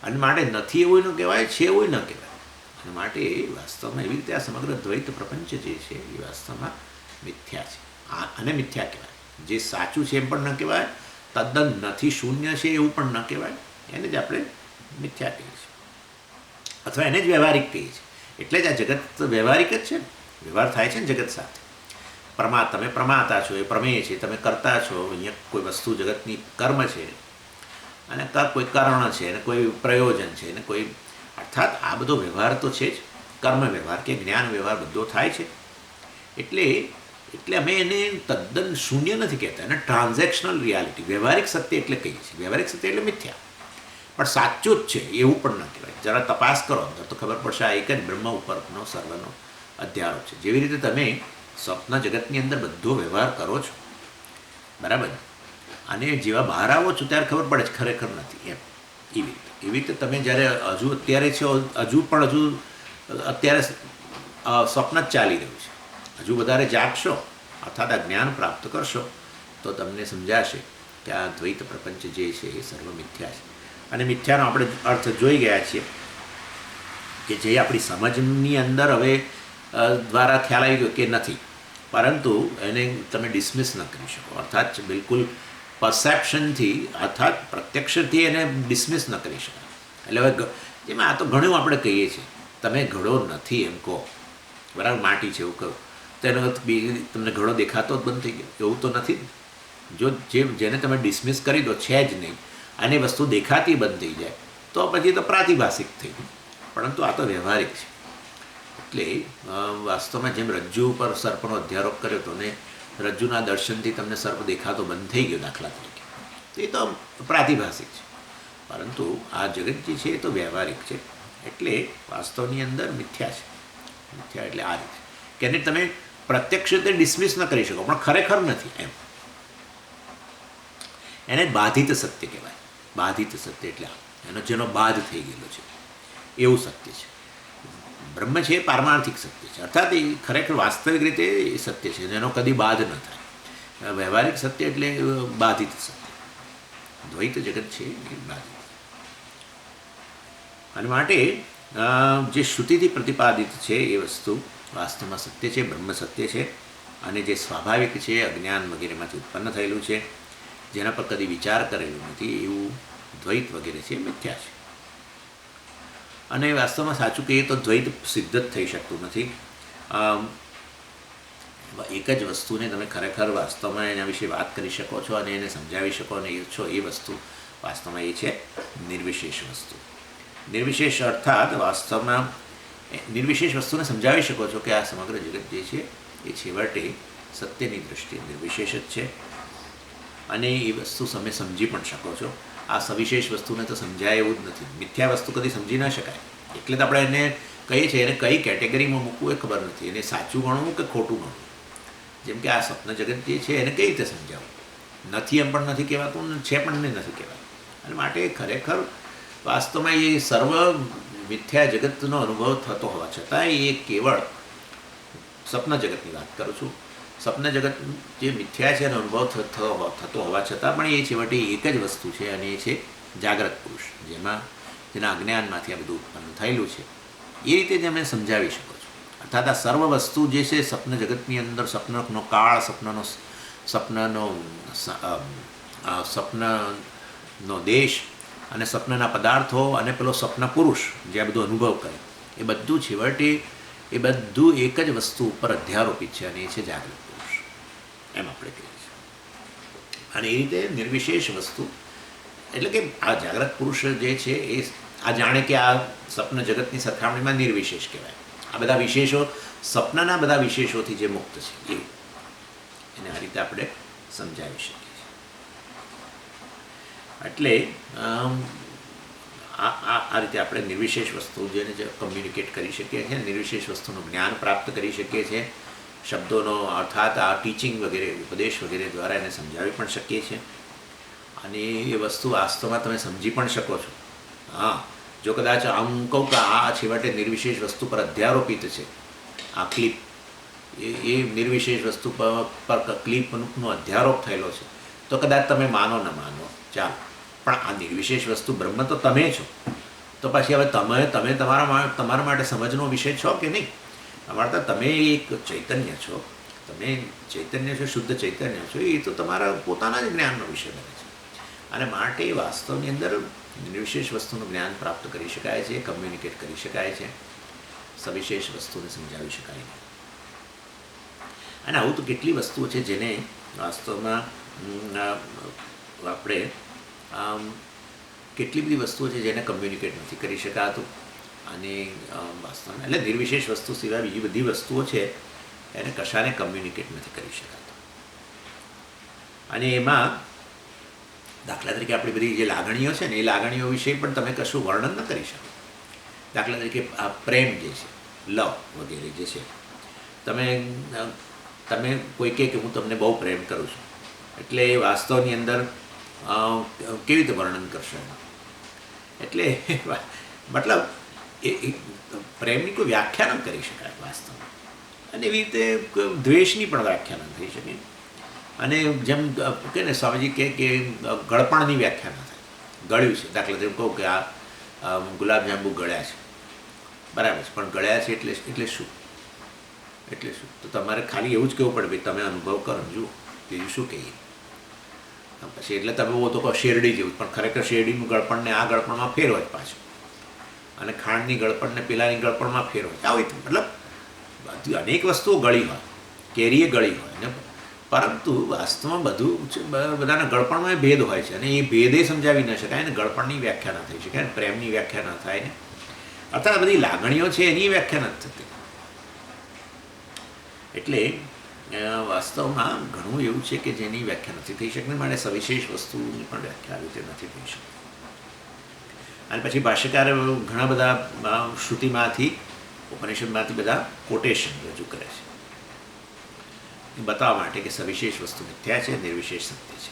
Speaker 1: અને માટે નથી એવું ન કહેવાય, છે એવું ન કહેવાય. અને માટે વાસ્તવમાં એવી રીતે આ સમગ્ર દ્વૈત પ્રપંચ જે છે એ વાસ્તવમાં મિથ્યા છે, અને મિથ્યા કહેવાય. જે સાચું છે એમ પણ ન કહેવાય, તદ્દન નથી શૂન્ય છે એવું પણ ન કહેવાય. એને જ આપણે મિથ્યા કહીએ છીએ, અથવા એને જ વ્યવહારિક કહીએ છીએ. એટલે જ આ જગત વ્યવહારિક જ છે, વ્યવહાર થાય છે ને જગત સાથે. તમે પ્રમાતા છો, એ પ્રમેય છે, તમે કરતા છો. અહીંયા કોઈ વસ્તુ જગતની કર્મ છે અને કોઈ કારણ છે અને કોઈ પ્રયોજન છે અને કોઈ, અર્થાત આ બધો વ્યવહાર તો છે જ, કર્મ વ્યવહાર કે જ્ઞાન વ્યવહાર બધો થાય છે. એટલે અમે એને તદ્દન શૂન્ય નથી કહેતા, એને ટ્રાન્ઝેક્શનલ રિયાલિટી, વ્યવહારિક સત્ય એટલે કહીએ છીએ. વ્યવહારિક સત્ય એટલે મિથ્યા, પણ સાચું જ છે એવું પણ ન કહેવાય. જરા તપાસ કરો અંદર તો ખબર પડશે આ એક જ બ્રહ્મ ઉપરનો સર્વનો અધ્યારોપ છે. જેવી રીતે તમે સ્વપ્ન જગતની અંદર બધો વ્યવહાર કરો છો, બરાબર, અને જેવા બહાર આવો છો ત્યારે ખબર પડે છે ખરેખર નથી એમ. એવી રીતે તમે જ્યારે હજુ અત્યારે છો, હજુ અત્યારે સ્વપ્ન જ ચાલી રહ્યું છે, હજુ વધારે જાગશો અર્થાત આ જ્ઞાન પ્રાપ્ત કરશો તો તમને સમજાશે કે આ દ્વૈત પ્રપંચ જે છે એ સર્વ મિથ્યા છે. અને મિથ્યાનો આપણે અર્થ જોઈ ગયા છીએ કે જે આપણી સમજની અંદર હવે દ્વારા ખ્યાલ આવી ગયો કે નથી, પરંતુ એને તમે ડિસમિસ ન કરી શકો. અર્થાત બિલકુલ પરસેપ્શનથી અર્થાત પ્રત્યક્ષથી એને ડિસમિસ ન કરી શકાય. એટલે હવે જેમાં આ તો ઘણું આપણે કહીએ છીએ, તમે ઘડો નથી એમ કહો, બરાબર, માટી છે એવું કહો, તેનો અર્થ તમને ઘડો દેખાતો જ બંધ થઈ ગયો એવું તો નથી. જો જેને તમે ડિસમિસ કરી દો છે જ નહીં અને વસ્તુ દેખાતી બંધ થઈ જાય તો પછી તો પ્રાતિભાષિક થઈ ગયું, પરંતુ આ તો વ્યવહારિક છે. એટલે વાસ્તવમાં જેમ રજ્જુ ઉપર સર્પનો અધ્યારોપ કર્યો હતો ને રજ્જુના દર્શનથી તમને સર્પ દેખાતો બંધ થઈ ગયો દાખલા તરીકે, એ તો પ્રાતિભાષિક છે, પરંતુ આ જગત જે છે એ તો વ્યવહારિક છે. એટલે વાસ્તવની અંદર મિથ્યા છે. મિથ્યા એટલે આ રીતે કે એને તમે પ્રત્યક્ષ રીતે ડિસમિસ ન કરી શકો પણ ખરેખર નથી એમ. એને બાધિત સત્ય કહેવાય. બાધિત સત્ય એટલે એનો જેનો બાધ થઈ ગયેલો છે એવું સત્ય છે. બ્રહ્મ છે એ પારમાર્થિક સત્ય છે, અર્થાત એ ખરેખર વાસ્તવિક રીતે એ સત્ય છે જેનો કદી બાધ ન થાય. વ્યવહારિક સત્ય એટલે બાધિત સત્ય. દ્વૈત જગત છે એ બાધિત. અને માટે જે શ્રુતિથી પ્રતિપાદિત છે એ વસ્તુ વાસ્તવમાં સત્ય છે, બ્રહ્મ સત્ય છે. અને જે સ્વાભાવિક છે, અજ્ઞાન વગેરેમાંથી ઉત્પન્ન થયેલું છે, જેના પર કદી વિચાર કરેલું નથી એવું દ્વૈત વગેરે છે, મિથ્યા છે. અને વાસ્તવમાં સાચું કહીએ તો દ્વૈત સિદ્ધ જ થઈ શકતું નથી. એક જ વસ્તુને તમે ખરેખર વાસ્તવમાં એના વિશે વાત કરી શકો છો અને એને સમજાવી શકો અને એ છો એ વસ્તુ વાસ્તવમાં એ છે નિર્વિશેષ વસ્તુ. નિર્વિશેષ અર્થાત વાસ્તવમાં નિર્વિશેષ વસ્તુને સમજાવી શકો છો કે આ સમગ્ર જગત જે છે એ છેવટે સત્યની દૃષ્ટિએ નિર્વિશેષ જ છે અને એ વસ્તુ તમે સમજી પણ શકો છો. આ સવિશેષ વસ્તુને તો સમજાય એવું જ નથી. મિથ્યા વસ્તુ કદી સમજી ન શકાય, એટલે તો આપણે એને કહીએ છીએ એને કઈ કેટેગરીમાં મૂકવું એ ખબર નથી, એને સાચું ગણવું કે ખોટું ગણવું. જેમ કે આ સ્વપ્ન જગત જે છે એને કઈ રીતે સમજાવવું? નથી એમ પણ નથી કહેવાતું, છે પણ નથી કહેવાતું. અને માટે ખરેખર વાસ્તવમાં એ સર્વ મિથ્યા જગતનો અનુભવ થતો હોવા છતાં એ કેવળ સ્વપ્ન જગતની વાત કરું છું. સ્વપ્ન જગત જે મિથ્યા છે એનો અનુભવ થતો હોવા છતાં પણ એ છેવટે એક જ વસ્તુ છે અને એ છે જાગ્રત પુરુષ, જેના અજ્ઞાનમાંથી આ બધું ઉત્પન્ન થયેલું છે. એ રીતે જ અમે સમજાવી શકો છો. અર્થાત આ સર્વ વસ્તુ જે છે સ્વપ્ન જગતની અંદર સ્વપ્નનો કાળ, સ્વપ્નનો દેશ અને સ્વપ્નના પદાર્થો અને પેલો સ્વપ્ન પુરુષ જે આ બધું અનુભવ કરે એ બધું છેવટે એ બધું એક જ વસ્તુ ઉપર અધ્યારોપિત છે અને એ છે જાગૃત પુરુષ, એમ આપણે કહીએ છીએ. અને એ રીતે નિર્વિશેષ વસ્તુ એટલે કે આ જાગ્રત પુરુષ જે છે એ આ જાણે કે આ સ્વપ્ન જગતની સરખામણીમાં નિર્વિશેષ કહેવાય. આ બધા વિશેષો સ્વપ્નના બધા વિશેષોથી જે મુક્ત છે એને આ રીતે આપણે સમજાવી શકીએ. એટલે આ રીતે આપણે નિર્વિશેષ વસ્તુ જેને કમ્યુનિકેટ કરી શકીએ છીએ, નિર્વિશેષ વસ્તુનું જ્ઞાન પ્રાપ્ત કરી શકીએ છીએ. શબ્દોનો અર્થાત આ ટીચિંગ વગેરે, ઉપદેશ વગેરે દ્વારા એને સમજાવી પણ શકીએ છીએ. અને એ વસ્તુ વાસ્તવમાં તમે સમજી પણ શકો છો. હા, જો કદાચ આમ કહું કે આ છેવટે નિર્વિશેષ વસ્તુ પર અધ્યારોપિત છે, આ ક્લિપ એ નિર્વિશેષ વસ્તુ પર ક્લિપનો અધ્યારોપ થયેલો છે, તો કદાચ તમે માનો ન માનો ચાલો, પણ આ નિર્વિશેષ વસ્તુ બ્રહ્મ તો તમે છો. તો પછી હવે તમે તમારા માટે સમજનો વિષય છો કે નહીં? અમારા તો તમે એક ચૈતન્ય છો, તમે ચૈતન્ય છો, શુદ્ધ ચૈતન્ય છો, એ તો તમારા પોતાના જ જ્ઞાનનો વિષય બને છે. અને માટે વાસ્તવની અંદર નિર્વિશેષ વસ્તુનું જ્ઞાન પ્રાપ્ત કરી શકાય છે, કમ્યુનિકેટ કરી શકાય છે, સવિશેષ વસ્તુને સમજાવી શકાય નહીં. અને આવું તો કેટલી વસ્તુઓ છે જેને વાસ્તવમાં આપણે કેટલી બધી વસ્તુઓ છે જેને કમ્યુનિકેટ નથી કરી શકાતું. અને વાસ્તવમાં એટલે નિર્વિશેષ વસ્તુ સિવાય બીજી બધી વસ્તુઓ છે એને કશાને કમ્યુનિકેટ નથી કરી શકાતું. અને એમાં દાખલા તરીકે આપણી બધી જે લાગણીઓ છે ને એ લાગણીઓ વિશે પણ તમે કશું વર્ણન ન કરી શકો. દાખલા તરીકે આ પ્રેમ જે છે, લવ વગેરે જે છે, તમે કોઈ કહે કે હું તમને બહુ પ્રેમ કરું છું, એટલે એ વાસ્તવની અંદર કેવી રીતે વર્ણન કરશો? એટલે મતલબ એ પ્રેમની કોઈ વ્યાખ્યા ન કરી શકાય વાસ્તવમાં. અને એવી રીતે દ્વેષની પણ વ્યાખ્યા ન થઈ શકે. અને જેમ કે ને સ્વામીજી કે ગળપણની વ્યાખ્યા ન થાય. ગળ્યું છે, દાખલા તરીકે કહું કે આ ગુલાબજાંબુ ગળ્યા છે, બરાબર છે, પણ ગળ્યા છે એટલે શું? એટલે શું? તો તમારે ખાલી એવું જ કહેવું પડે ભાઈ તમે અનુભવ કરો, જુઓ બીજું શું કહીએ. પછી એટલે તમે તો કહો શેરડી જેવું, પણ ખરેખર શેરડીનું ગળપણને આ ગળપણમાં ફેર હોય પાછું, અને ખાંડની ગળપણને પેલાની ગળપણમાં ફેર હોય. આવી મતલબ અનેક વસ્તુઓ ગળી હોય, કેરીએ ગળી હોય ને, પરંતુ વાસ્તવમાં બધાના ગળપણમાં ભેદ હોય છે. અને એ ભેદે સમજાવી ન શકાય ને ગળપણની વ્યાખ્યા ન થઈ શકાય ને પ્રેમની વ્યાખ્યા ન થાય ને, અર્થાત બધી લાગણીઓ છે એની વ્યાખ્યા નથી થતી. એટલે વાસ્તવમાં ઘણું એવું છે કે જેની વ્યાખ્યા નથી થઈ શકતી, માટે સવિશેષ વસ્તુની પણ વ્યાખ્યા આવી રીતે નથી થઈ શકતી. અને પછી ભાષ્યકાર ઘણા બધા શ્રુતિમાંથી, ઉપનિષદમાંથી બધા કોટેશન રજૂ કરે છે બતાવવા માટે કે સવિશેષ વસ્તુ મિથ્યા છે, નિર્વિશેષ સત્ય છે.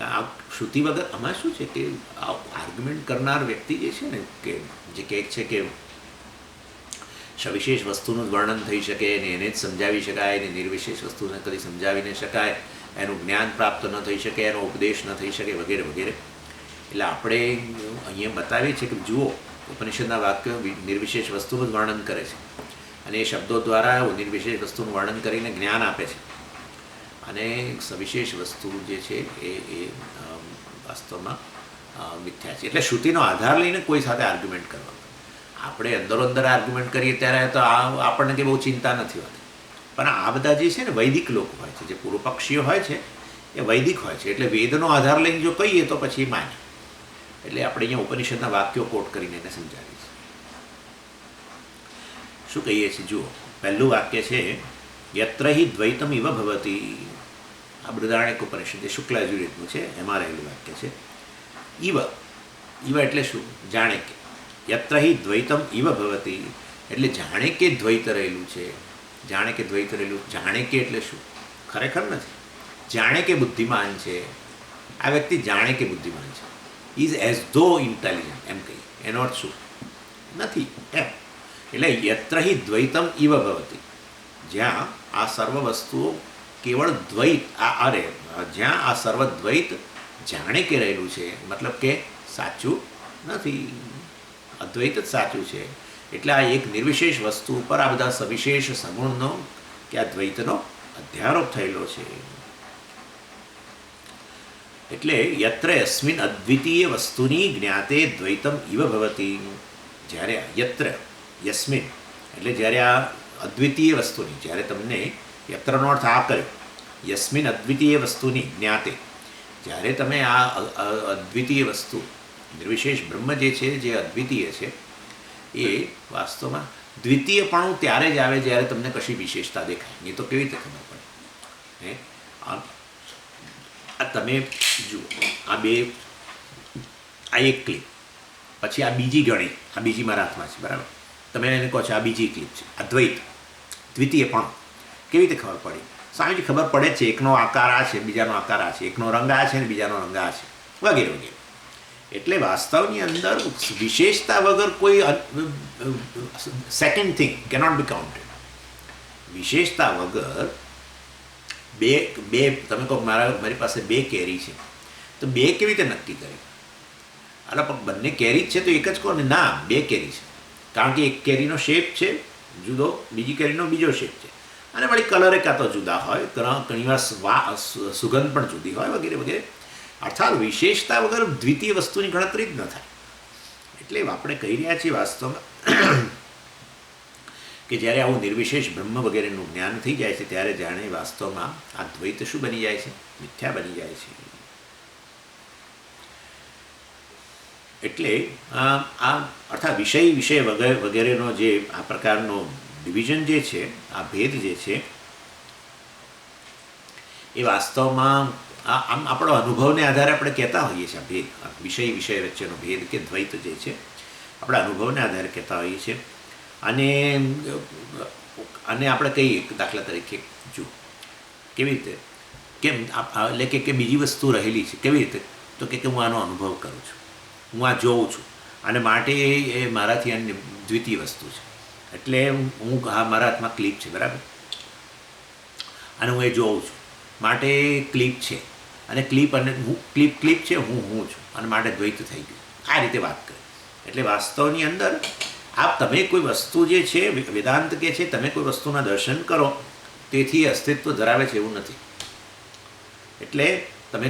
Speaker 1: આ શ્રુતિ વગર આમાં શું છે કે આ આર્ગ્યુમેન્ટ કરનાર વ્યક્તિ જે છે ને, કે જે કહે છે કે સવિશેષ વસ્તુનું જ વર્ણન થઈ શકે ને એને જ સમજાવી શકાય ને નિર્વિશેષ વસ્તુને કદી સમજાવી ન શકાય, એનું જ્ઞાન પ્રાપ્ત ન થઈ શકે, એનો ઉપદેશ ન થઈ શકે વગેરે વગેરે. એટલે આપણે અહીંયા બતાવીએ છીએ કે જુઓ ઉપનિષદના વાક્યો નિર્વિશેષ વસ્તુનું જ વર્ણન કરે છે, અને એ શબ્દો દ્વારા નિર્વિશેષ વસ્તુનું વર્ણન કરીને જ્ઞાન આપે છે. અને સવિશેષ વસ્તુ જે છે એ વાસ્તવમાં મિથ્યા છે. એટલે શ્રુતિનો આધાર લઈને કોઈ સાથે આર્ગ્યુમેન્ટ કરવાનો. આપણે અંદરો આર્ગ્યુમેન્ટ કરીએ ત્યારે તો આપણને કંઈ બહુ ચિંતા નથી હોતી, પણ આ બધા જે છે ને વૈદિક લોકો હોય છે, જે પૂર્વપક્ષીઓ હોય છે એ વૈદિક હોય છે. એટલે વેદનો આધાર લઈને જો કહીએ તો પછી માને. એટલે આપણે અહીંયા ઉપનિષદના વાક્યો કોટ કરીને એને સમજાવીએ છીએ. શું કહીએ છીએ જુઓ, પહેલું વાક્ય છે યત્ર હિ દ્વૈતમ ઇવ ભવતી. આ બૃહદારણ્યક ઉપનિષદ જે શુક્લાયજુર્વેદનું છે એમાં રહેલું વાક્ય છે. ઇવ એટલે શું? જાણે કે. યત્ર હિ દ્વૈતમ ઇવ ભવતી એટલે જાણે કે દ્વૈત રહેલું છે. જાણે કે દ્વૈત રહેલું, જાણે કે એટલે શું? ખરેખર નથી. જાણે કે બુદ્ધિમાન છે, આ વ્યક્તિ જાણે કે બુદ્ધિમાન છે, ઇઝ એઝ ધો ઇન્ટેલિજન્ટ એમ કહીએ. એનો અર્થ શું? નથી એમ. એટલે યત્ર હિ દ્વૈતમ ઇવ ભવતી, જ્યાં આ સર્વ વસ્તુઓ કેવળ દ્વૈત જ્યાં આ સર્વ દ્વૈત જાણે કે રહેલું છે, મતલબ કે સાચું નથી, અદ્વૈત જ સાચું છે. એટલે આ એક નિર્વિશેષ વસ્તુ ઉપર આ બધા સવિશેષ સગુણનો કે આ દ્વૈતનો અધ્યારોપ થયેલો છે. એટલે યત્ર યસ્મિન અદ્વિતીય વસ્તુની જ્ઞાતે દ્વૈતમ ઇવ ભવતી. જ્યારે યત્ર યસ્મિન એટલે જ્યારે આ અદ્વિતીય વસ્તુની, જ્યારે તમને યત્રનો અર્થ આ કર્યો, યસ્મિન અદ્વિતીય વસ્તુની જ્ઞાતે, જ્યારે તમે આ અદ્વિતીય વસ્તુ નિર્વિશેષ બ્રહ્મ જે છે, જે અદ્વિતીય છે, એ વાસ્તવમાં દ્વિતીયપણું ત્યારે જ આવે જ્યારે તમને કશી વિશેષતા દેખાય. નહીં તો કેવી રીતે ખબર પડે? આ તમે જુઓ, આ એક ક્લિપ, પછી આ બીજી ગણી, આ બીજી મારા હાથમાં છે, બરાબર? તમે એને કહો છો આ બીજી ક્લિપ છે. અદ્વૈત દ્વિતીયપણું કેવી રીતે ખબર પડી? સ્વામીજી ખબર પડે છે, એકનો આકાર આ છે, બીજાનો આકાર આ છે, એકનો રંગ આ છે ને બીજાનો રંગ આ છે, વગેરે વગેરે. એટલે વાસ્તવની અંદર વિશેષતા વગર કોઈ સેકન્ડ થિંગ કેનોટ બી કાઉન્ટેડ. વિશેષતા વગર બે તમે કહો મારી પાસે 2 કેરી છે, તો 2 કેવી રીતે નક્કી કરી? એટલે પણ બંને કેરી જ છે તો એક જ કહો ને, ના 2 કેરી છે, કારણ કે એક કેરીનો શેપ છે જુદો, બીજી કેરીનો બીજો શેપ છે, અને વળી કલર કાં તો જુદા હોય, ઘણીવાર સુગંધ પણ જુદી હોય, વગેરે વગેરે. અર્થાત વિશેષતા વગર દ્વિતીય વસ્તુની ગણતરી જ ન થાય. એટલે આપણે કહી રહ્યા છીએ વાસ્તવમાં કે જ્યારે આવું નિર્વિશેષ બ્રહ્મ વગેરેનું જ્ઞાન થઈ જાય છે ત્યારે જાણે વાસ્તવમાં આ દ્વૈત શું બની જાય છે? મિથ્યા બની જાય છે. એટલે આ અર્થાત વિષય વગેરેનો જે આ પ્રકારનો ડિવિઝન જે છે, આ ભેદ જે છે, એ વાસ્તવમાં આમ આપણો અનુભવને આધારે આપણે કહેતા હોઈએ છીએ. આ ભેદ, વિષય વચ્ચેનો ભેદ કે દ્વૈત જે છે, આપણા અનુભવને આધારે કહેતા હોઈએ છીએ. અને આપણે કહીએ દાખલા તરીકે, જો કેવી રીતે, કેમ એટલે કે બીજી વસ્તુ રહેલી છે, કેવી રીતે? તો કે હું આનો અનુભવ કરું છું, હું આ જોઉં છું, અને માટે એ મારાથી અન્ય દ્વિતીય વસ્તુ છે. એટલે હું મારા હાથમાં ક્લિપ છે, બરાબર, અને હું એ જોઉં છું, માટે ક્લિપ છે, અને ક્લિપ અને હું ક્લિપ છે, હું છું, અને માટે દ્વૈત થઈ ગયું. આ રીતે વાત કરી. એટલે વાસ્તવની અંદર તમે કોઈ વસ્તુ જે છે, વેદાંત કે છે, તમે કોઈ વસ્તુના દર્શન કરો તેથી અસ્તિત્વ ધરાવે છે એવું નથી. એટલે તમે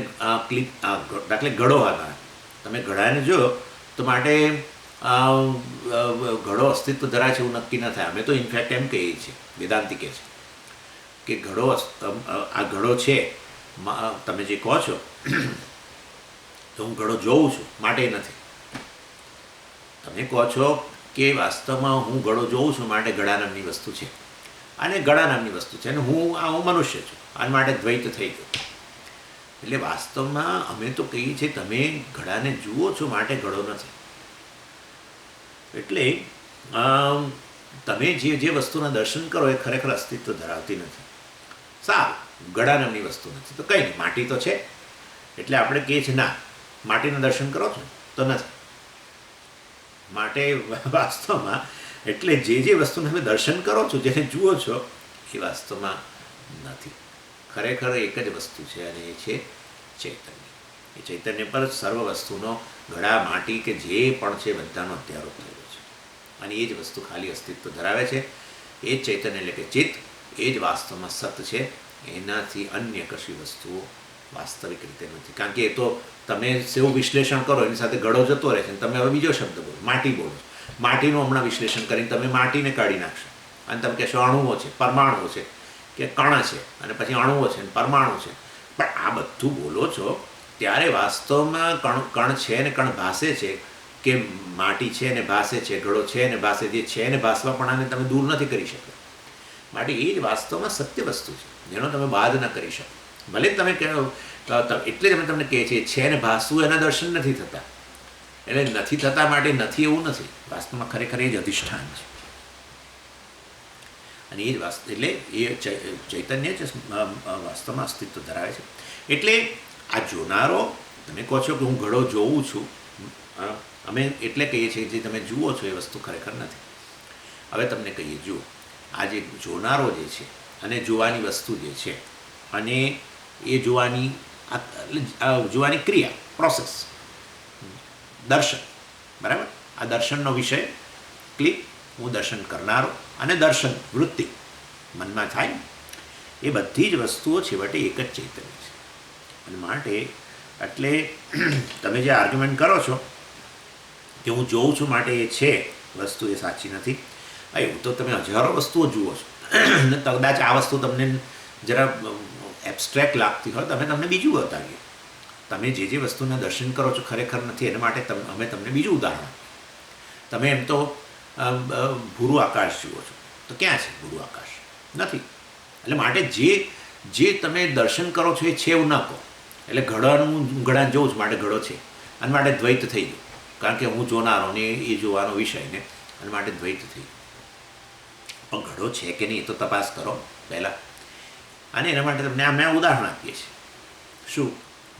Speaker 1: ક્લિપ, દાખલે ઘડો હતા, તમે ઘડાને જોયો તો માટે ઘડો અસ્તિત્વ ધરાવે છે એવું નક્કી ન થાય. અમે તો ઇનફેક્ટ એમ કહીએ છીએ, વેદાંતિ કહે છે કે ઘડો, આ ઘડો છે, તમે જે કહો છો તો હું ઘડો જોઉં છું માટે નથી. તમે કહો છો કે વાસ્તવમાં હું ઘડો જોઉં છું માટે ઘડા નામની વસ્તુ છે, અને ઘડા નામની વસ્તુ છે, અને હું મનુષ્ય છું, આના માટે દ્વૈત થઈ ગયો. એટલે વાસ્તવમાં અમે તો કહીએ છીએ તમે ઘડાને જુઓ છો માટે ઘડો નથી. એટલે તમે જે વસ્તુના દર્શન કરો એ ખરેખર અસ્તિત્વ ધરાવતી નથી. સારું, ઘડા નામની વસ્તુ નથી તો કંઈ નહીં, માટી તો છે. એટલે આપણે કહીએ છીએ ના, માટીના દર્શન કરો છો તો નથી. માટે વાસ્તવમાં એટલે જે વસ્તુને તમે દર્શન કરો છો, જેને જુઓ છો, એ વાસ્તવમાં નથી. ખરેખર એક જ વસ્તુ છે, અને એ છે ચૈતન્ય. એ ચૈતન્ય પર સર્વ વસ્તુનો, ઘડા, માટી કે જે પણ છે, બધાનો અધ્યારોપ થયેલો છે. અને એ જ વસ્તુ ખાલી અસ્તિત્વ ધરાવે છે. એ જ ચૈતન્ય એટલે કે ચિત્ત, એ જ વાસ્તવમાં સત છે. એનાથી અન્ય કશી વસ્તુઓ વાસ્તવિક રીતે નથી. કારણ કે એ તો તમે સેવું વિશ્લેષણ કરો એની સાથે ઘડો જતો રહે છે, અને તમે હવે બીજો શબ્દ બોલો, માટી બોલો. માટીનું હમણાં વિશ્લેષણ કરીને તમે માટીને કાઢી નાખશો, અને તમે કહેશો અણુઓ છે, પરમાણુઓ છે, કે કણ છે, અને પછી અણુઓ છે, પરમાણુ છે. પણ આ બધું બોલો છો ત્યારે વાસ્તવમાં કણ છે ને કણ ભાસે છે, કે માટી છે ને ભાસે છે, ઘડો છે ને ભાસે, જે છે ને ભાસવા પણ આને તમે દૂર નથી કરી શકતા. માટે એ જ વાસ્તવમાં સત્ય વસ્તુ છે, જેનો તમે બાદ ન કરી શકો. ભલે તમે કહો, એટલે જ અમે તમને કહીએ છીએ છે ને ભાસવું, એના દર્શન નથી થતા. એટલે નથી થતા માટે નથી એવું નથી, વાસ્તવમાં ખરેખર એ જ અધિષ્ઠાન છે. અને એ જ એટલે એ ચૈતન્ય જ વાસ્તવમાં અસ્તિત્વ ધરાવે છે. એટલે આ જોનારો, તમે કહો છો કે હું ઘડો જોઉં છું, અમે એટલે કહીએ છીએ જે તમે જુઓ છો એ વસ્તુ ખરેખર નથી. હવે તમને કહીએ, જુઓ, આ જે જોનારો જે છે, અને જોવાની વસ્તુ જે છે, અને એ જોવાની ક્રિયા, પ્રોસેસ, દર્શન, બરાબર. આ દર્શનનો વિષય ક્લિપ, હું દર્શન કરનારો, અને દર્શન વૃત્તિ મનમાં થાય, એ બધી જ વસ્તુઓ છેવટે એક જ ચૈતન્ય છે. અને માટે એટલે તમે જે આર્ગ્યુમેન્ટ કરો છો કે હું જોઉં છું માટે એ છે વસ્તુ, એ સાચી નથી. એવું તો તમે હજારો વસ્તુઓ જુઓ છો, અને કદાચ આ વસ્તુ તમને જરા એબ્સ્ટ્રેક્ટ લાગતી હોય તો અમે તમને બીજું બતાવીએ. તમે જે વસ્તુના દર્શન કરો છો ખરેખર નથી, એના માટે અમે તમને બીજું ઉદાહરણ આપીએ. તમે એમ તો ભૂરું આકાશ જુઓ છો, તો ક્યાં છે ભૂરું આકાશ? નથી. એટલે માટે જે તમે દર્શન કરો છો એ છે એવું ન કહો. એટલે ઘડા જોઉં છું માટે ઘડો છે, અને માટે દ્વૈત થઈ ગયું. કારણ કે હું જોનારો ને એ જોવાનો વિષય ને, અને માટે દ્વૈત થઈ ગયું. પણ ઘડો છે કે નહીં એ તો તપાસ કરો પહેલાં. અને એના માટે તમને અમે ઉદાહરણ આપીએ છીએ. શું?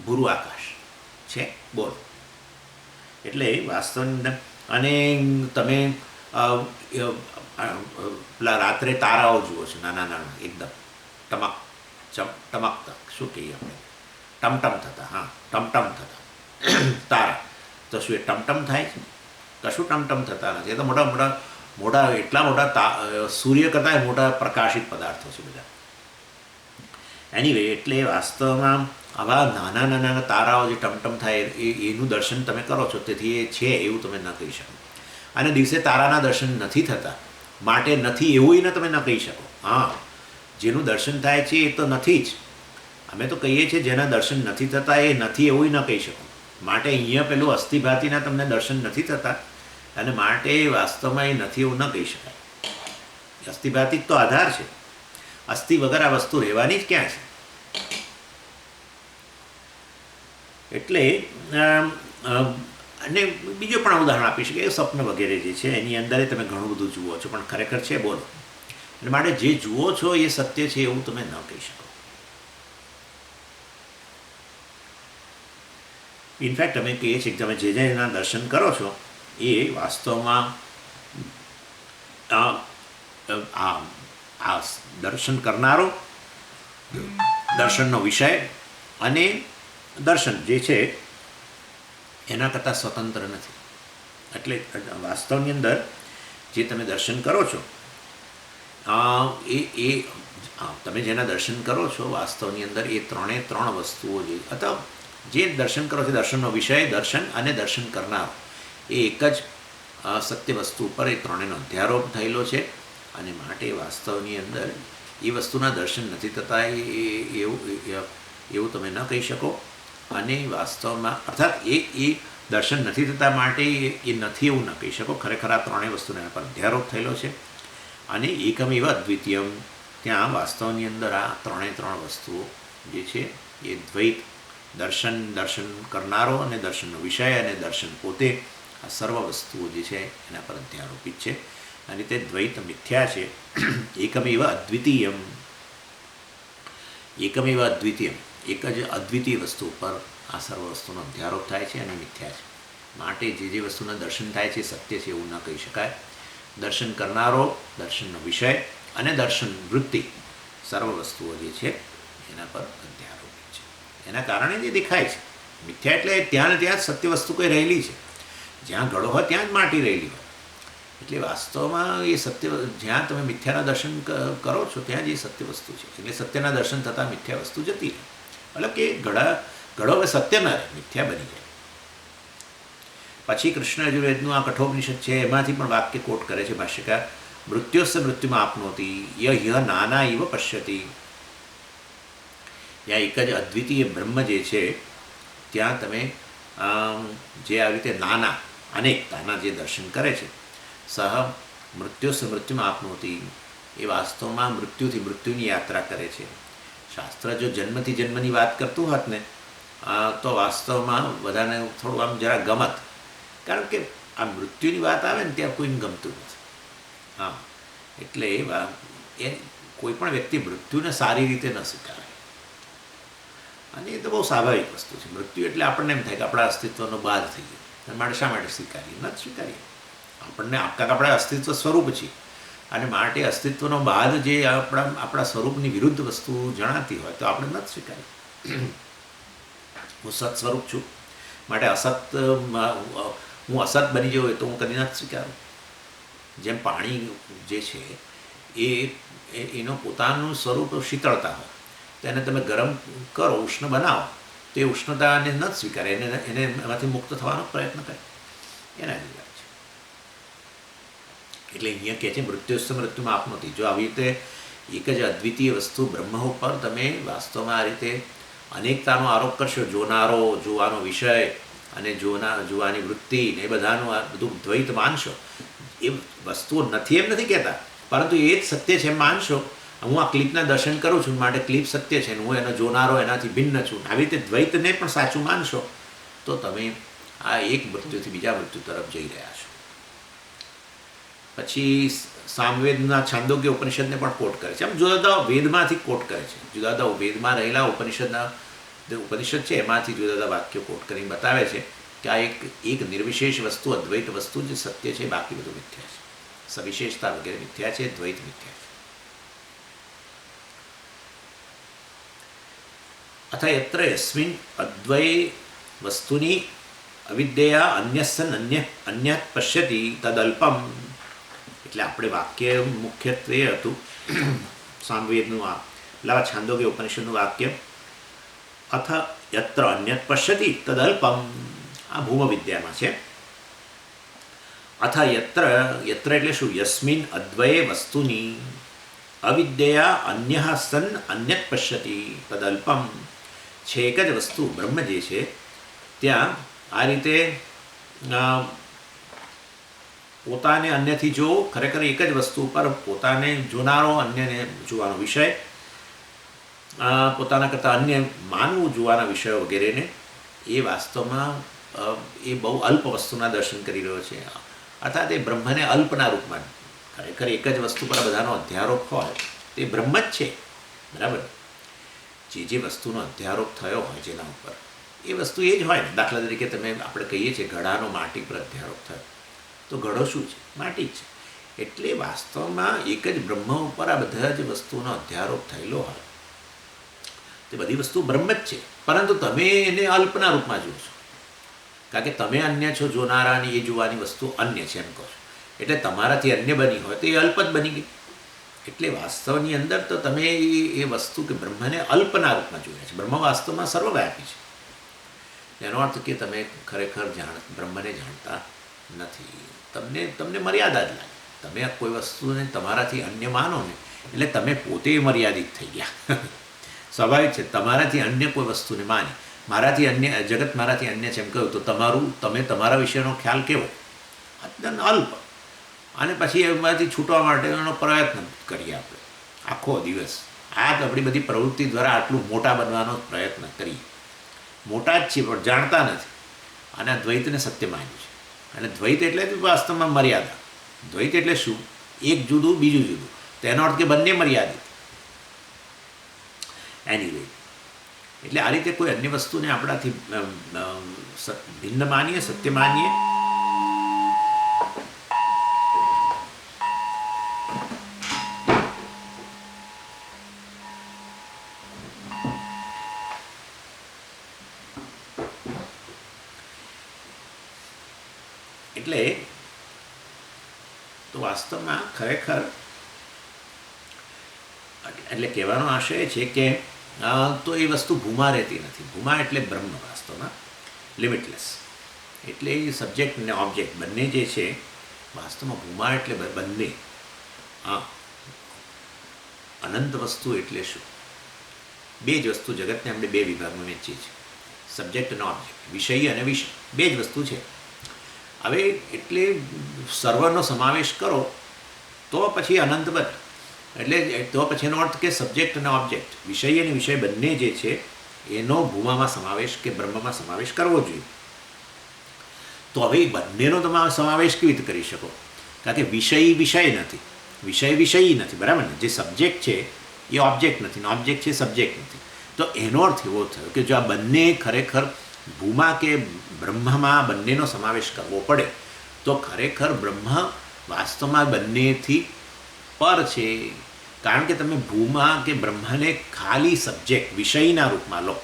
Speaker 1: ભૂરું આકાશ છે, બોલો. એટલે વાસ્તવની, અને તમે પેલા રાત્રે તારાઓ જુઓ છો, નાના નાના એકદમ ટમકતા, શું કહીએ આપણે, ટમટમ થતા, હા, ટમટમ થતા તારા. તો શું એ ટમટમ થાય છે? કશું ટમટમ થતા નથી. એ તો મોટા એટલા મોટા સૂર્ય કરતાં મોટા પ્રકાશિત પદાર્થો છે બધા. એનીવે, એટલે વાસ્તવમાં આવા નાના નાના તારાઓ જે ટમટમ થાય એનું દર્શન તમે કરો છો, તેથી એ છે એવું તમે ન કહી શકો. અને દિવસે તારાના દર્શન નથી થતા, માટે નથી એવું તમે ન કહી શકો. હા, જેનું દર્શન થાય છે એ તો નથી જ. અમે તો કહીએ છીએ જેના દર્શન નથી થતા એ નથી એવું ન કહી શકો. માટે અહીંયા પેલું અસ્થિભાતિના તમને દર્શન નથી થતા અને માટે વાસ્તવમાં એ નથી એવું ન કહી શકાય. અસ્થિભાતિ તો આધાર છે. અસ્થિ વગર આ વસ્તુ રહેવાની જ ક્યાં છે? એટલે અને બીજું પણ ઉદાહરણ આપી શકે, સ્વપ્ન વગેરે જે છે એની અંદર તમે ઘણું બધું જુઓ છો પણ ખરેખર છે બોલો. એટલે માટે જે જુઓ છો એ સત્ય છે એવું તમે ન કહી શકો. ઇનફેક્ટ અમે કહીએ છીએ કે તમે જે જેના દર્શન કરો છો એ વાસ્તવમાં આ દર્શન કરનારો, દર્શનનો વિષય અને દર્શન જે છે એના કરતાં સ્વતંત્ર નથી. એટલે વાસ્તવની અંદર જે તમે દર્શન કરો છો એ તમે જેના દર્શન કરો છો વાસ્તવની અંદર એ ત્રણ વસ્તુઓ અથવા જે દર્શન કરો છો, દર્શનનો વિષય, દર્શન અને દર્શન કરનારો, એ એક જ સત્ય વસ્તુ ઉપર એ ત્રણેયનો અધ્યારોપ થયેલો છે. અને માટે વાસ્તવની અંદર એ વસ્તુના દર્શન નથી થતા એવું તમે ન કહી શકો. અને વાસ્તવમાં અર્થાત એ દર્શન નથી થતા માટે એ નથી એવું ન કહી શકો. ખરેખર આ ત્રણેય વસ્તુને એના પર અધ્યારોપ થયેલો છે. અને એકમેવ અદ્વિતીયમ, ત્યાં વાસ્તવની અંદર આ ત્રણ વસ્તુઓ જે છે એ દ્વૈત, દર્શન કરનારો અને દર્શનનો વિષય અને દર્શન પોતે, આ સર્વ વસ્તુઓ જે છે એના પર અધ્યારોપિત છે. અને તે દ્વૈત મિથ્યા છે. એકમેવ અદ્વિતીયમ, એક જ અદ્વિતીય વસ્તુ ઉપર આ સર્વ વસ્તુનો અધ્યારોપ થાય છે અને મિથ્યા છે. માટે જે વસ્તુના દર્શન થાય છે સત્ય છે એવું ન કહી શકાય. દર્શન કરનારો, દર્શનનો વિષય અને દર્શન વૃત્તિ, સર્વ વસ્તુઓ જે છે એના પર અધ્યારોપિત છે. એના કારણે જે દેખાય છે મિથ્યા, એટલે ત્યાં ને ત્યાં જ સત્ય વસ્તુ કોઈ રહેલી છે. જ્યાં ઘડો હોય ત્યાં જ માટી રહેલી હોય. એટલે વાસ્તવમાં એ સત્ય, જ્યાં તમે મિથ્યાના દર્શન કરો છો ત્યાં જ એ સત્ય વસ્તુ છે. એટલે સત્યના દર્શન થતાં મિથ્યા વસ્તુ જતી રહે. મતલબ કે ઘડો હવે સત્ય ન રહે, મિથ્યા બની જાય. પછી કૃષ્ણ યજુર્વેદનું આ કઠોપનિષદ છે એમાંથી પણ વાક્ય કોટ કરે છે ભાષ્યકાર, મૃત્યુસ્ય મૃત્યુમાં આપનોતી ય નાના ઇવ પશ્યતી. ત્યાં એક જ અદ્વિતીય બ્રહ્મ જે છે ત્યાં તમે જે આવી રીતે નાના અનેકતાના જે દર્શન કરે છે, સહ મૃત્યુસ્ય મૃત્યુમાં આપનોતી, એ વાસ્તવમાં મૃત્યુથી મૃત્યુની યાત્રા કરે છે. શાસ્ત્ર જો જન્મથી જન્મની વાત કરતું હોત ને તો વાસ્તવમાં બધાને થોડું આમ જરા ગમત, કારણ કે આ મૃત્યુની વાત આવે ને ત્યાં કોઈને ગમતું નથી. હા, એટલે એ કોઈ પણ વ્યક્તિ મૃત્યુને સારી રીતે ન સ્વીકારે. અને એ તો બહુ સ્વાભાવિક વસ્તુ છે. મૃત્યુ એટલે આપણને એમ થાય કે આપણા અસ્તિત્વનો બાદ થઈ ગયો. માટે શા માટે સ્વીકારીએ? ન સ્વીકારીએ. આપણને આપણા અસ્તિત્વ સ્વરૂપ છે અને માટે અસ્તિત્વનો બાદ જે આપણા સ્વરૂપની વિરુદ્ધ વસ્તુ જણાતી હોય તો આપણે ન જ સ્વીકારીએ. હું સત સ્વરૂપ છું, માટે હું અસત બની જવું હોય તો હું કદી ન જ સ્વીકારું. જેમ પાણી જે છે એનું પોતાનું સ્વરૂપ શીતળતા હોય તો એને તમે ગરમ કરો, ઉષ્ણ બનાવો તો એ ઉષ્ણતાને ન જ સ્વીકારે, એને એમાંથી મુક્ત થવાનો પ્રયત્ન કરે. એના જેવી વાત છે. એટલે અહીંયા કહે છે મૃત્યુસ્ય મૃત્યુમાં આપનોતી. જો આવી રીતે એક જ અદ્વિતીય વસ્તુ બ્રહ્મ ઉપર તમે વાસ્તવમાં આ રીતે અનેકતાનો આરોપ કરશો, જોવાનો વિષય અને જોવાની વૃત્તિ ને એ બધાનું આ બધું દ્વૈત માનશો, એ વસ્તુઓ નથી એમ નથી કહેતા, પરંતુ એ જ સત્ય છે એમ માનશો. હું આ ક્લિપના દર્શન કરું છું માટે ક્લિપ સત્ય છે ને હું એનો જોનારો એનાથી ભિન્ન છું, આવી રીતે દ્વૈતને પણ સાચું માનશો તો તમે આ એક મૃત્યુથી બીજા મૃત્યુ તરફ જઈ રહ્યા છો. પછી સામવેદના છાંદોગ્ય ઉપનિષદને પણ કોટ કરે છે. આમ જુદા જુદા વેદમાંથી કોટ કરે છે. જુદા જુદા વેદમાં રહેલા ઉપનિષદ છે એમાંથી જુદા જુદા વાક્યો કોટ કરીને બતાવે છે કે આ એક નિર્વિશેષ વસ્તુ, અદ્વૈત વસ્તુ જે સત્ય છે, બાકી બધું મિથ્યા છે. સવિશેષતા વગેરે મિથ્યા છે, દ્વૈત મિથ્યા છે. અથ યત્ર યસ્મિન અદ્વૈ વસ્તુની અવિદ્યા અન્યસન અન્ય પશ્યતિ તદલ્પમ. એટલે આપણે વાક્ય મુખ્યત્વે હતું સામવેદનું આ છાંદોગ્ય ઉપનિષદનું વાક્ય, અથ યત્ર અન્યત પશ્યતિ તદલ્પમ. આ ભૂમ વિદ્યામાં છે. અથ યત્ર યત્ર એટલે શું? યસ્મિન અદ્વયે વસ્તુની અવિદ્યયા અન્ય સન અન્યત પશ્યતિ તદલ્પમ. છે એક જ વસ્તુ બ્રહ્મ જે છે ત્યાં આ રીતે પોતાને અન્યથી જોવો, ખરેખર એક જ વસ્તુ પર પોતાને જોનારો, અન્યને જોવાનો વિષય, પોતાના કરતાં અન્ય માનવું જોવાના વિષયો વગેરેને, એ વાસ્તવમાં એ બહુ અલ્પ વસ્તુના દર્શન કરી રહ્યો છે. અર્થાત એ બ્રહ્મને અલ્પના રૂપમાં, ખરેખર એક જ વસ્તુ પર બધાનો અધ્યારોપ હોય તે બ્રહ્મ જ છે, બરાબર. જે વસ્તુનો અધ્યારોપ થયો હોય જેના ઉપર, એ વસ્તુ એ જ હોય ને. દાખલા તરીકે આપણે કહીએ છીએ ઘડાનો માટી પર અધ્યારોપ થયો, તો ઘડો શું છે? માટી જ છે. એટલે વાસ્તવમાં એક જ બ્રહ્મ ઉપર આ બધા જ વસ્તુનો અધ્યારોપ થયેલો હોય, તે બધી વસ્તુ બ્રહ્મ જ છે, પરંતુ તમે એને અલ્પના રૂપમાં જુઓ છો, કારણ કે તમે અન્ય છો જોનારાની, એ જોવાની વસ્તુ અન્ય છે એમ કહો છો. એટલે તમારાથી અન્ય બની હોય તો એ અલ્પ જ બની ગઈ. એટલે વાસ્તવની અંદર તો તમે એ વસ્તુ કે બ્રહ્મને અલ્પના રૂપમાં જોયા છે. બ્રહ્મ વાસ્તવમાં સર્વવ્યાપી છે. એનો અર્થ કે તમે ખરેખર બ્રહ્મને જાણતા નથી. તમને મર્યાદા જ લાગે. તમે કોઈ વસ્તુને તમારાથી અન્ય માનો ને એટલે તમે પોતે મર્યાદિત થઈ ગયા. સ્વાભાવિક છે. તમારાથી અન્ય કોઈ વસ્તુને માની, મારાથી અન્ય જગત મારાથી અન્ય છે એમ કહ્યું તો તમે તમારા વિશેનો ખ્યાલ કેવો? અત્યંત અલ્પ. અને પછી એમાંથી છૂટવા માટેનો પ્રયત્ન કરીએ આપણે આખો દિવસ. આ આપણી બધી પ્રવૃત્તિ દ્વારા આટલું મોટા બનવાનો પ્રયત્ન કરીએ. મોટા જ છીએ પણ જાણતા નથી. અને આ દ્વૈતને સત્ય માન્યું છે. અને દ્વૈત એટલે વાસ્તવમાં મર્યાદા. દ્વૈત એટલે શું? એક જુદું બીજું જુદું. તેનો અર્થ કે બંને મર્યાદિત. એનીવે, એટલે આ રીતે કોઈ અન્ય વસ્તુને આપણાથી ભિન્ન માનીએ, સત્ય માનીએ, એટલે તો વાસ્તવમાં ખરેખર એટલે કહેવાનો આશય છે કે તો એ વસ્તુ ભૂમા રહેતી નથી. ભૂમા એટલે બ્રહ્મ વાસ્તવમાં લિમિટલેસ. એટલે એ સબ્જેક્ટ અને ઓબ્જેક્ટ બંને જે છે વાસ્તવમાં ભૂમા એટલે બંને. અનંત વસ્તુ એટલે શું? બે જ વસ્તુ જગતને આપણે બે વિભાગમાં વહેંચીએ છીએ, સબ્જેક્ટ અને ઓબ્જેક્ટ, વિષય અને વિષય. બે જ વસ્તુ છે. હવે એટલે સર્વનો સમાવેશ કરો તો પછી અનંત બને. એટલે તો પછી એનો અર્થ કે સબ્જેક્ટ અને ઓબ્જેક્ટ, વિષય અને વિષય બંને જે છે એનો ભૂમામાં સમાવેશ કે બ્રહ્મમાં સમાવેશ કરવો જોઈએ. તો હવે બંનેનો તમે સમાવેશ કેવી રીતે કરી શકો? કારણ કે વિષય નથી, વિષય નથી, બરાબર ને? જે સબ્જેક્ટ છે એ ઓબ્જેક્ટ નથી, ઓબ્જેક્ટ છે સબ્જેક્ટ નથી. તો એનો અર્થ એવો થયો કે જો આ બંને ખરેખર ભૂમા કે બ્રહ્મમાં બંનેનો સમાવેશ કરવો પડે તો ખરેખર બ્રહ્મ વાસ્તવમાં બંનેથી પર છે. કારણ કે તમે ભૂમા કે બ્રહ્મને ખાલી સબ્જેક્ટ વિષયના રૂપમાં લો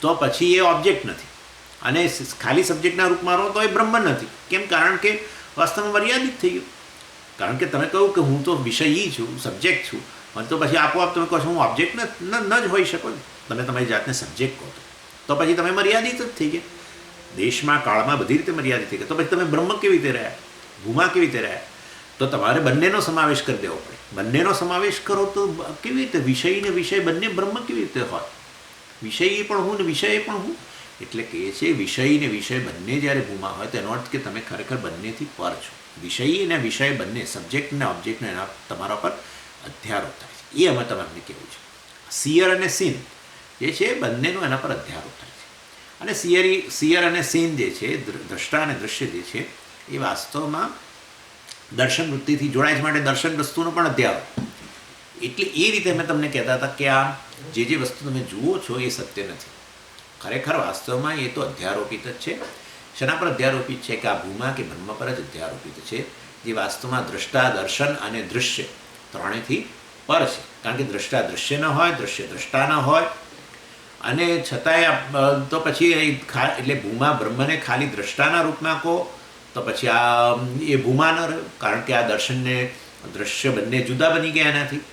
Speaker 1: તો પછી એ ઓબ્જેક્ટ નથી, અને ખાલી સબ્જેક્ટના રૂપમાં લો તો એ બ્રહ્મ નથી. કેમ? કારણ કે વાસ્તવમાં મર્યાદિત થઈ ગયું. કારણ કે તમે કહ્યું કે હું તો વિષયી છું, સબ્જેક્ટ છું, તો પછી આપોઆપ તમે કહો છો હું ઓબ્જેક્ટ ન જ હોઈ શકો. તમે તમારી જાતને સબ્જેક્ટ કહો તો પછી તમે મર્યાદિત જ થઈ ગયા. દેશમાં, કાળમાં, બધી રીતે મર્યાદિત થઈ ગયા. તો પછી તમે બ્રહ્મ કેવી રીતે રહ્યા? ભૂમા કેવી રીતે રહ્યા? તો તમારે બંનેનો સમાવેશ કરી દેવો પડે. બંનેનો સમાવેશ કરો તો કેવી રીતે વિષય ને વિષય બંને બ્રહ્મ કેવી રીતે હોય? વિષય પણ હું ને વિષય પણ હું. એટલે કહે છે વિષય ને વિષય બંને જ્યારે ભૂમા હોય તેનો અર્થ કે તમે ખરેખર બંનેથી પર છો. વિષય અને વિષય બંને, સબ્જેક્ટ અને ઓબ્જેક્ટને એના તમારા પર અધ્યારોપ થાય છે. એ અમે તમને કહેવું છે. સિયર અને સીન જે છે બંનેનો એના પર અધ્યારોપ થાય છે. અને સિયર અને સીન જે છે, દ્રષ્ટા અને દૃશ્ય જે છે, એ વાસ્તવમાં દર્શન વૃત્તિથી જોડાય છે, માટે દર્શન વસ્તુનો પણ અધ્યારોપ. એટલે એ રીતે અમે તમને કહેતા હતા કે આ જે વસ્તુ તમે જુઓ છો એ સત્ય નથી. ખરેખર વાસ્તવમાં એ તો અધ્યારોપિત જ છે. શેના પર અધ્યારોપિત છે? કે આ ભૂમા કે બ્રહ્મ પર જ અધ્યારોપિત છે, જે વાસ્તવમાં દ્રષ્ટા, દર્શન અને દૃશ્ય ત્રણેયથી પર છે. કારણ કે દ્રષ્ટા દૃશ્ય ન હોય, દૃશ્ય દ્રષ્ટા ન હોય, અને છતાંય તો પછી એટલે ભૂમા બ્રહ્મને ખાલી દ્રષ્ટાના રૂપમાં કહો તો પછી આ એ ભૂમા ન રહ્યું. કારણ કે આ દર્શનને દૃશ્ય બંને જુદા બની ગયા એનાથી.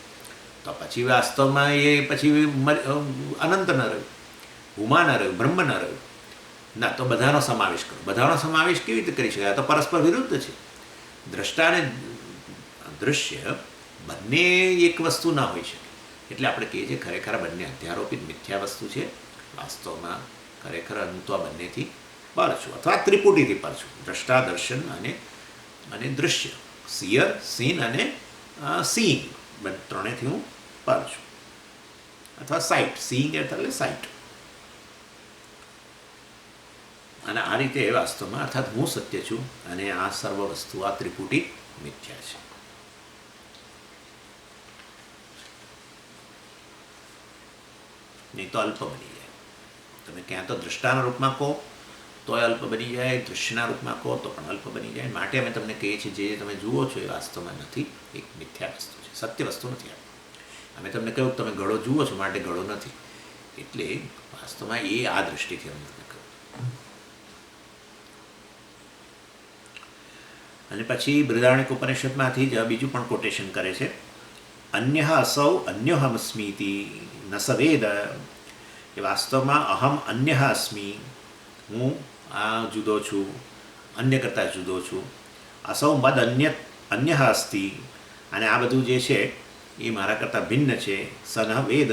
Speaker 1: તો પછી વાસ્તવમાં એ પછી અનંત ન રહ્યું, ભૂમા ન રહ્યું, બ્રહ્મ ન રહ્યું. ના, તો બધાનો સમાવેશ કરો. બધાનો સમાવેશ કેવી રીતે કરી શકાય? તો પરસ્પર વિરુદ્ધ છે. દ્રષ્ટા અને દૃશ્ય બંને એક વસ્તુ ના હોઈ શકે. એટલે આપણે કહીએ છીએ ખરેખર બંને અધ્યારોપિત મિથ્યા વસ્તુ છે. વાસ્તવમાં ખરેખર હું તો આ બંનેથી પર છું અથવા ત્રિપુટીથી પર છું. દ્રષ્ટા, દર્શન અને દૃશ્ય, સિયર, સીન અને સીઈંગ, ત્રણેયથી હું પર છું. અથવા સાઇટ, સીઈંગ એટલે સાઇટ. અને આ રીતે વાસ્તવમાં અર્થાત હું સત્ય છું અને આ સર્વ વસ્તુ આ ત્રિપુટી મિથ્યા છે. નહીં તો અલ્પ બની જાય. તમે ક્યાં તો દ્રષ્ટાના રૂપમાં કહો તોય અલ્પ બની જાય, દૃશ્યના રૂપમાં કહો તો પણ અલ્પ બની જાય. માટે અમે તમને કહીએ છીએ જે તમે જુઓ છો એ વાસ્તવમાં નથી, એક મિથ્યા વસ્તુ છે, સત્ય વસ્તુ નથી. અમે તમને કહ્યું તમે ઘડો જુઓ છો માટે ઘડો નથી. એટલે વાસ્તવમાં એ આ દૃષ્ટિથી અમે તમને કહ્યું. અને પછી બૃહદારણ્યક ઉપનિષદમાંથી જ બીજું પણ કોટેશન કરે છે. અન્ય અસૌ અન્યોહમસ્મીતિ ન સ વેદ. એ વાસ્તવમાં અહમ અન્ય અસ્મી, હું આ જુદો છું, અન્ય કરતાં જુદો છું. અસૌ મદ અન્ય અસ્તિ, અને આ બધું જે છે એ મારા કરતાં ભિન્ન છે. સ ન વેદ,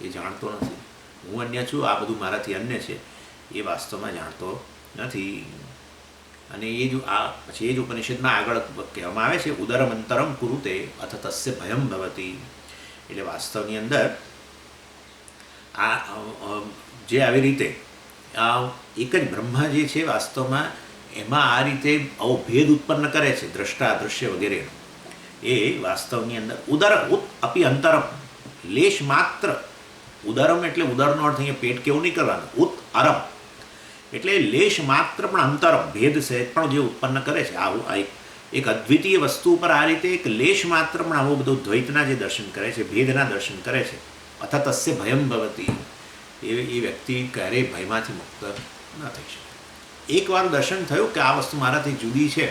Speaker 1: એ જાણતો નથી. હું અન્ય છું, આ બધું મારાથી અન્ય છે, એ વાસ્તવમાં જાણતો નથી. અને એ જ પછી એ જ ઉપનિષદમાં આગળ કહેવામાં આવે છે ઉદરમંતરમ કુરુતે અથ તસ્ય ભયમ ભવતી. એટલે વાસ્તવની અંદર આ જે આવી રીતે આ એક જ બ્રહ્મ જે છે વાસ્તવમાં એમાં આ રીતે આવો ભેદ ઉત્પન્ન કરે છે દ્રષ્ટા, દૃશ્ય વગેરેનો. એ વાસ્તવની અંદર ઉદર ઉત અપી અંતરમ, લેશ માત્ર. ઉદરમ એટલે ઉદરનો અર્થ અહીંયા પેટ કેવું નહીં કરવાનું. ઉત અરમ એટલે લેશ માત્ર પણ અંતર, ભેદ સહેજ પણ જે ઉત્પન્ન કરે છે. આવું એક અદ્વિતીય વસ્તુ ઉપર આ રીતે એક લેશ માત્ર પણ આવું બધું દ્વૈતના જે દર્શન કરે છે, ભેદના દર્શન કરે છે. અથ તસ્ય ભયમ ભવતી, એ વ્યક્તિ ક્યારેય ભયમાંથી મુક્ત ન થઈ શકે. એકવાર દર્શન થયું કે આ વસ્તુ મારાથી જુદી છે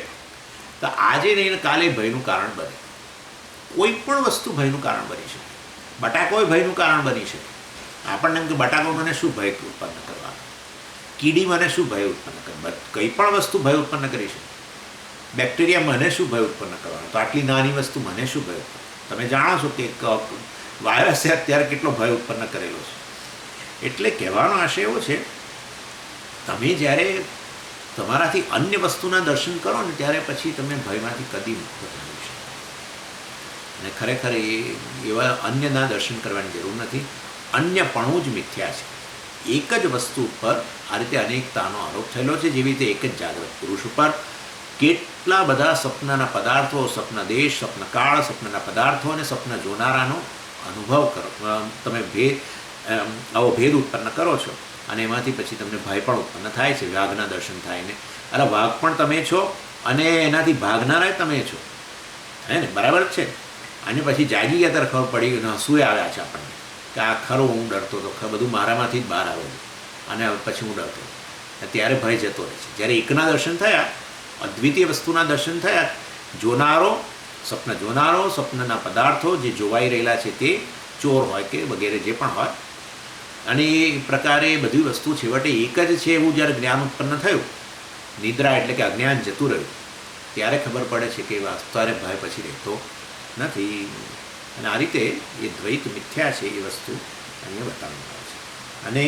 Speaker 1: તો આજે નહીં કાલે ભયનું કારણ બને. કોઈ પણ વસ્તુ ભયનું કારણ બની શકે. બટાકો ભયનું કારણ બની શકે. આપણને એમ કે બટાકો મને શું ભય ઉત્પન્ન કરવાનો, કીડી મને શું ભય ઉત્પન્ન કરે, કંઈ પણ વસ્તુ ભય ઉત્પન્ન કરી શકે. બેક્ટેરિયા મને શું ભય ઉત્પન્ન કરવાનો, તો આટલી નાની વસ્તુ મને શું ભય ઉત્પન્ન. તમે જાણો છો કે વાયરસે અત્યારે કેટલો ભય ઉત્પન્ન કરેલો છે. એટલે કહેવાનો આશય એવો છે, તમે જ્યારે તમારાથી અન્ય વસ્તુના દર્શન કરો ને ત્યારે પછી તમે ભયમાંથી કદી મુક્ત થઈ શકો. અને ખરેખર એવા અન્યના દર્શન કરવાની જરૂર નથી. અન્યપણું જ મિથ્યા છે. એક જ વસ્તુ ઉપર આ રીતે અનેકતાનો આરોપ થયેલો છે. જેવી રીતે એક જ જાગૃત પુરુષ ઉપર કેટલા બધા સપનાના પદાર્થો, સપન દેશ, સપન કાળ, સપનાના પદાર્થો અને સપન જોનારાનો અનુભવ કરો. તમે આવો ભેદ ઉત્પન્ન કરો છો અને એમાંથી પછી તમને ભય પણ ઉત્પન્ન થાય છે. વાઘના દર્શન થાય ને, અરે વાઘ પણ તમે છો અને એનાથી ભાગનારા તમે છો, હે ને, બરાબર છે. અને પછી જાગી ગયા ત્યારે ખબર પડી અને હસુએ આવ્યા છે આપણને કે આ ખરો હું ડરતો હતો, બધું મારામાંથી જ બહાર આવેલું અને પછી હું ડરતો. ત્યારે ભય જતો રહે છે. જ્યારે એકના દર્શન થયા, અદ્વિતીય વસ્તુના દર્શન થયા, જોનારો, સ્વપ્નના પદાર્થો જે જોવાઈ રહેલા છે તે ચોર હોય કે વગેરે જે પણ હોય, અને એ પ્રકારે બધી વસ્તુ છેવટે એક જ છે એવું જ્યારે જ્ઞાન ઉત્પન્ન થયું, નિદ્રા એટલે કે અજ્ઞાન જતું રહ્યું, ત્યારે ખબર પડે છે કે વાસ્તવને ભય પછી રહેતો નથી. અને આ રીતે એ દ્વૈત મિથ્યા છે એ વસ્તુ અહીંયા બતાવવામાં આવે છે. અને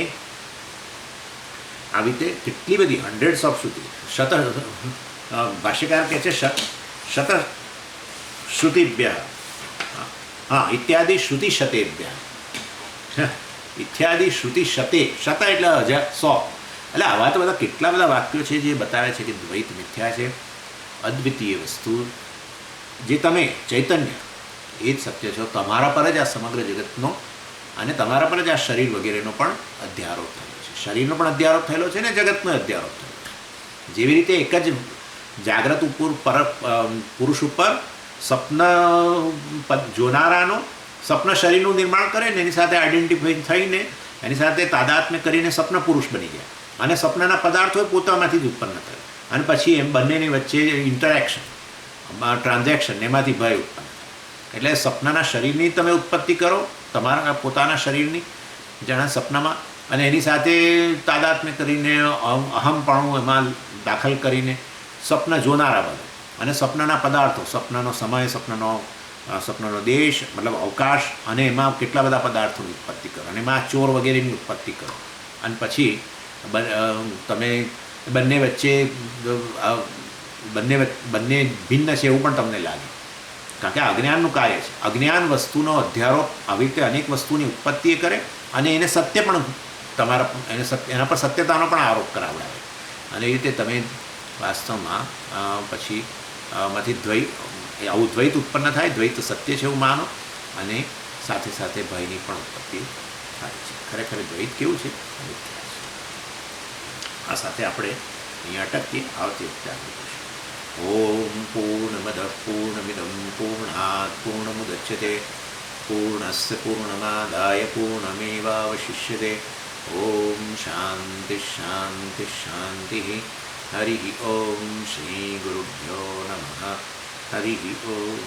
Speaker 1: આવી રીતે કેટલી બધી હંડ્રેડ્સ ઓફ શ્રુતિ, ભાષ્યકાર કહે છે શત શ્રુતિભ્ય ઇત્યાદિ શ્રુતિ શતેભ્ય, ઇત્યાદિ શ્રુતિ શતે, શત એટલે 100. એટલે આવા તો બધા કેટલા બધા વાક્યો છે જે બતાવે છે કે દ્વૈત મિથ્યા છે. અદ્વિતીય વસ્તુ જે તમે ચૈતન્ય એ જ સત્ય છો. તમારા પર જ આ સમગ્ર જગતનો અને તમારા પર જ આ શરીર વગેરેનો પણ અધ્યારોપ થયેલો છે. શરીરનો પણ અધ્યારોપ થયેલો છે ને જગતનો અધ્યારોપ થયેલો છે. જેવી રીતે એક જ જાગ્રત પુરુષ ઉપર સ્વપ્ન જોનારાનો સ્વપ્ન શરીરનું નિર્માણ કરે ને એની સાથે આઈડેન્ટિફાઈ થઈને એની સાથે તાદાત્મ્ય કરીને સ્વપ્ન પુરુષ બની જાય, અને સ્વપ્નના પદાર્થો પોતામાંથી જ ઉત્પન્ન કરે, અને પછી એમ બંનેની વચ્ચે ઇન્ટરેક્શન, ટ્રાન્ઝેક્શન, એમાંથી ભય ઉત્પન્ન થાય. એટલે સ્વપ્નના શરીરની તમે ઉત્પત્તિ કરો, તમારા પોતાના શરીરની જાણે સપનામાં, અને એની સાથે તાદાત્મ્ય કરીને અહમપણું એમાં દાખલ કરીને સ્વપ્ન જોનારા બને. અને સ્વપ્નના પદાર્થો, સ્વપ્નનો સમય, સ્વપ્નનો દેશ મતલબ અવકાશ, અને એમાં કેટલા બધા પદાર્થોની ઉત્પત્તિ કરો, અને એમાં ચોર વગેરેની ઉત્પત્તિ કરો, અને પછી તમે બંને વચ્ચે બંને ભિન્ન છે એવું પણ તમને લાગે, કારણ કે અજ્ઞાનનું કાર્ય છે. અજ્ઞાન વસ્તુનો અધ્યારોપ આવી રીતે અનેક વસ્તુની ઉત્પત્તિ કરે, અને એને સત્ય પણ એના પર સત્યતાનો પણ આરોપ કરાવડાવે, અને એ રીતે તમે વાસ્તવમાં પછી માંથી આવું દ્વૈત ઉત્પન્ન થાય. દ્વૈત સત્ય છે એવું માનો, અને સાથે સાથે ભયની પણ ઉત્પત્તિ થાય છે. ખરેખર દ્વૈત કેવું છે? આ સાથે આપણે અહીંયા અટકીએ. આવતી વખતે આગળ કરીશું. ઓમ પૂર્ણમદ પૂર્ણમિદમ પૂર્ણાત પૂર્ણમુદચ્યતે પૂર્ણસ્ય પૂર્ણમાદાય પૂર્ણમેવાવશિષ્યતે. ઓમ શાંતિ શાંતિ શાંતિ. હરિ ઓમ શ્રી ગુરુભ્યો નમઃ. હરિ ઓમ.